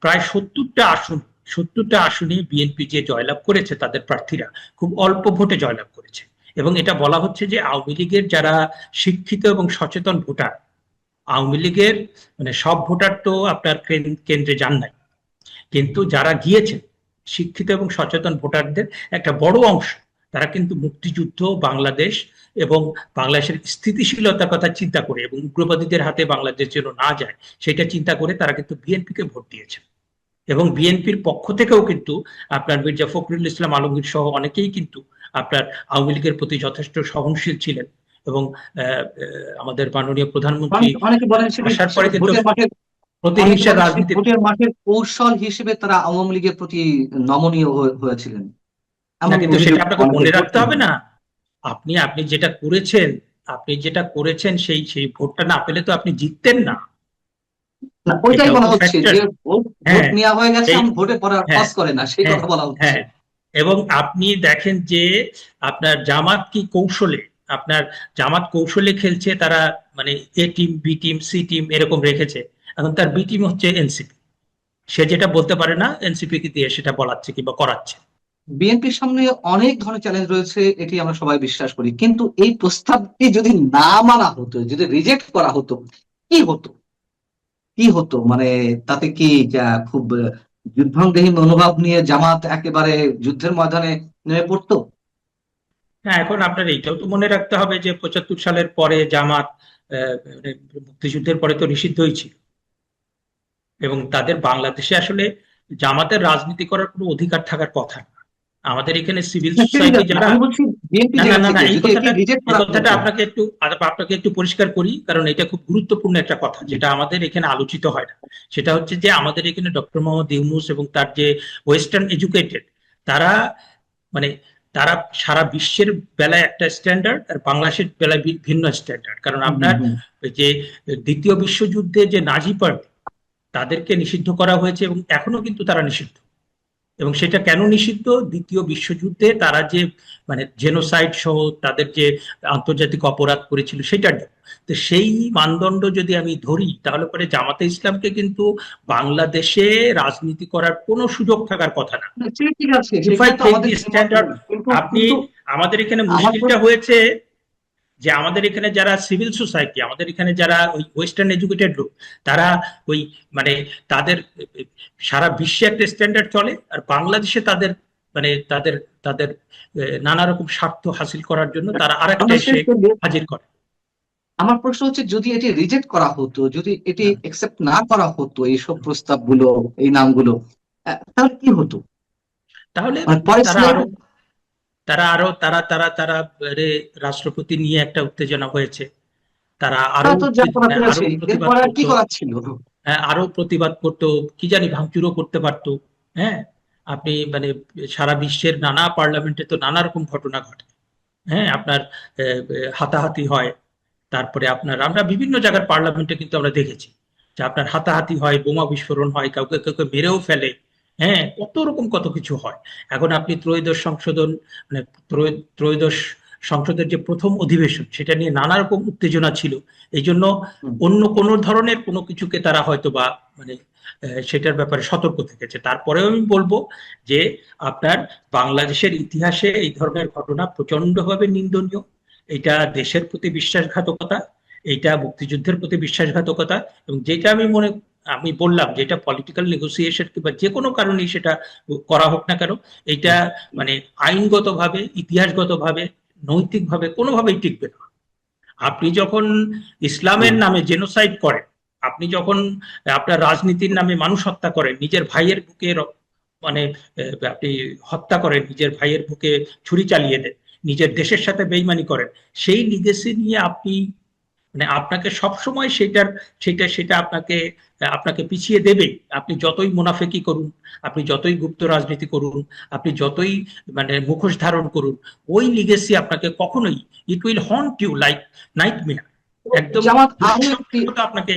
প্রায় 70টা আসনে বিএনপি যে জয়লাভ করেছে তাদের প্রার্থীরা খুব অল্প ভোটে জয়লাভ করেছে, এবং এটা বলা হচ্ছে যে আওয়ামী লীগের যারা শিক্ষিত এবং সচেতন ভোটার, আওয়ামী লীগের মানে সব ভোটার তো আপনার কেন্দ্রে যান নাই, কিন্তু যারা গিয়েছেন শিক্ষিত এবং সচেতন ভোটারদের একটা বড় অংশ, তারা কিন্তু মুক্তিযুদ্ধ, বাংলাদেশ এবং বাংলাদেশের স্থিতিশীলতার কথা চিন্তা করে এবং উগ্রবাদীদের হাতে বাংলাদেশ যেন না যায় সেটা চিন্তা করে তারা কিন্তু বিএনপিকে ভোট দিয়েছে। এবং বিএনপির পক্ষ থেকেও কিন্তু আপনার মির্জা ফখরুল ইসলাম আলমগীর সহ অনেকেই কিন্তু আপনার আওয়ামী লীগের প্রতি যথেষ্ট সহনশীল ছিলেন, এবং আমাদের মাননীয় প্রধানমন্ত্রী অনেকে বলেন আসার পরে কিন্তু প্রতিহিংসার রাজনীতি, ভোটের মাঠের কৌশল হিসেবে তারা আওয়ামী লীগের প্রতি নমনীয় হয়েছিলেন। কিন্তু সেটা আপনাকে মনে রাখতে হবে না, আপনি যেটা করেছেন সেই ভোটটা না পেলে তো আপনি জিততেন না। ওইটাই বলা হচ্ছে যে ভোট নেওয়া হয়ে গেছে, ভোটে পরে পাস করে না, সেই কথা বলা হচ্ছে। এবং আপনি দেখেন যে আপনার জামাত কৌশলে খেলছে, তারা মানে A team, B team, C team এরকম রেখেছে। এখন তার বি টিম হচ্ছে এনসিপি, সে যেটা বলতে পারে না এনসিপি কে দিয়ে সেটা বলাচ্ছে কিংবা করাচ্ছে। বিএনপির সামনে অনেক ধরনের চ্যালেঞ্জ রয়েছে, এটি আমরা সবাই বিশ্বাস করি, কিন্তু এই প্রস্তাবটি যদি না মানা হতো, যদি রিজেক্ট করা হতো, কি হতো? কি হতো মানে তাতে কি খুব যুদ্ধাঙ্গহীন মনোভাব নিয়ে জামাত একেবারে যুদ্ধের ময়দানে নেমে পড়তো? হ্যাঁ, এখন আপনার এইটাও তো মনে রাখতে হবে যে 75 সালের পরে জামাত মানে মুক্তিযুদ্ধের পরে তো নিষিদ্ধই ছিল, এবং তাদের বাংলাদেশে আসলে জামাতের রাজনীতি করার কোনো অধিকার থাকার কথা না। আমাদের এখানে সিভিল সোসাইটি যারা, আমি বলছি বিএনপি না না না না, এই যদি এটি রিজেক্ট এই করা কথাটা হতো। আপনাকে একটু পরিষ্কার করি, কারণ এটা খুব গুরুত্বপূর্ণ একটা কথা যেটা আমাদের এখানে আলোচিত হয় না। সেটা হচ্ছে যে আমাদের এখানে ডক্টর মোহাম্মদ ইউনূস এবং তার যে ওয়েস্টার্ন এডুকেটেড, তারা মানে তারা সারা বিশ্বের বেলায় একটা স্ট্যান্ডার্ড, আর বাংলাদেশের বেলায় ভিন্ন স্ট্যান্ডার্ড। কারণ আপনার ওই যে দ্বিতীয় বিশ্বযুদ্ধে যে নাজি পার্টি, তাদেরকে নিষিদ্ধ করা হয়েছে এবং এখনো কিন্তু তারা নিষিদ্ধ। এবং সেটা কেন নিষিদ্ধ? দ্বিতীয় বিশ্বযুদ্ধে তারা যে মানে জেনোসাইড সহ তাদের যে আন্তর্জাতিক অপরাধ করেছিল সেটার জন্য। তো সেই মানদণ্ড যদি আমি ধরি, তাহলে পরে জামাতে ইসলামকে কিন্তু বাংলাদেশে রাজনীতি করার কোনো সুযোগ থাকার কথা না। ঠিক আছে, If I take the standard, আপনি আমাদের এখানে মুশকিলটা হয়েছে যে আমাদের এখানে যারা সিভিল সোসাইটি, আমাদের এখানে যারা ওই ওয়েস্টার্ন এডুকেটেড লোক, তারা ওই মানে তাদের সারা বিশ্বে একটা স্ট্যান্ডার্ড চলে, আর বাংলাদেশে তাদের মানে তাদের তাদের নানা রকম স্বার্থ হাসিল করার জন্য তারা আরেকটা এসে হাজির করে। আমার প্রশ্ন হচ্ছে, যদি এটি রিজেক্ট করা হতো, যদি এটি একসেপ্ট না করা হতো, এইসব প্রস্তাবগুলো, এই নামগুলো, তাহলে কি হতো? তাহলে মানে পরে তারা আরো তারা তারা তারা রাষ্ট্রপতি নিয়ে একটা উত্তেজনা হয়েছে, তারা আরো তো যা করা আরো করেছে, প্রতিবাদ এরপরে আর কি করতো, করার ছিল? আরো প্রতিবাদ করতো, কি জানি ভাঙচুরও করতে পারতো। হ্যাঁ, আপনি মানে সারা বিশ্বের নানা পার্লামেন্টে তো নানা রকম ঘটনা ঘটে। হ্যাঁ, আপনার হাতাহাতি হয়, তারপরে আপনার আমরা বিভিন্ন জায়গার পার্লামেন্টে কিন্তু আমরা দেখেছি যে আপনার হাতাহাতি হয়, বোমা বিস্ফোরণ হয়, কাউকে কাউকে মেরেও ফেলে। হ্যাঁ, কত রকম কত কিছু হয়। এখন আপনি ত্রয়োদশ সংশোধন মানে ত্রয়োদশ সংসদের যে প্রথম অধিবেশন, সেটা নিয়ে নানা রকম উত্তেজনা ছিল। এই জন্য অন্য কোন ধরনের কোনো কিছুকে তারা হয়তো বা মানে সেটার ব্যাপারে সতর্ক থেকেছে। তারপরেও আমি বলবো যে আপনার বাংলাদেশের ইতিহাসে এই ধরনের ঘটনা প্রচন্ডভাবে নিন্দনীয়। এটা দেশের প্রতি বিশ্বাসঘাতকতা, এইটা মুক্তিযুদ্ধের প্রতি বিশ্বাসঘাতকতা, এবং যেটা আমি বললাম যেটা পলিটিক্যাল নেগোসিয়েশন কিংবা যে কোনো কারণেই সেটা করা হোক না কেন, এইটা মানে আইনগতভাবে, ইতিহাসগতভাবে, নৈতিকভাবে কোনোভাবেই টিকবে না। আপনি যখন ইসলামের নামে জেনোসাইড করেন, আপনি যখন আপনার রাজনীতির নামে মানুষ হত্যা করেন, নিজের ভাইয়ের বুকে মানে আপনি হত্যা করেন, নিজের ভাইয়ের বুকে ছুরি চালিয়ে দেন, নিজের দেশের সাথে বেইমানি করেন, সেই লিগেসি নিয়ে আপনি মানে আপনাকে সবসময় সেটা আপনাকে আপনাকে পিছিয়ে দেবে। আপনি যতই মুনাফেকি করুন, আপনি যতই গুপ্ত রাজনীতি করুন, আপনি যতই মানে মুখোশ ধারণ করুন, ওই লিগেসি আপনাকে কখনোই, it will haunt you like nightmare. একদম আপনাকে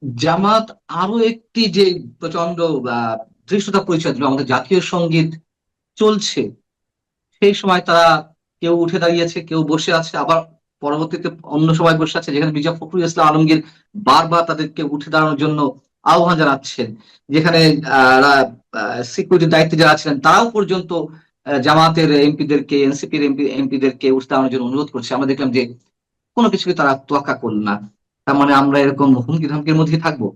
জামাত আরো একটি যে প্রচন্ড ধৃষ্টতা পরিচয় দিল, আমাদের জাতীয় সঙ্গীত চলছে, সেই সময় তারা কেউ উঠে দাঁড়িয়েছে, কেউ বসে আছে, আবার পরবর্তীতে অন্য সবাই বসে আছে, যেখানে মির্জা ফখরুল ইসলাম আলমগীর বারবার তাদেরকে উঠে দাঁড়ানোর জন্য আহ্বান জানাচ্ছেন, যেখানে সিকিউরিটির দায়িত্বে যারা ছিলেন তারাও পর্যন্ত জামাতের এমপিদেরকে, এনসিপির এমপিদেরকে উঠে দাঁড়ানোর জন্য অনুরোধ করছে। আমরা দেখলাম যে কোনো কিছুকে তারা তোয়াক্কা করল না। তার মানে আমরা এরকম হুমকি ধামকির মধ্যে থাকবো।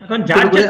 এখন যার যা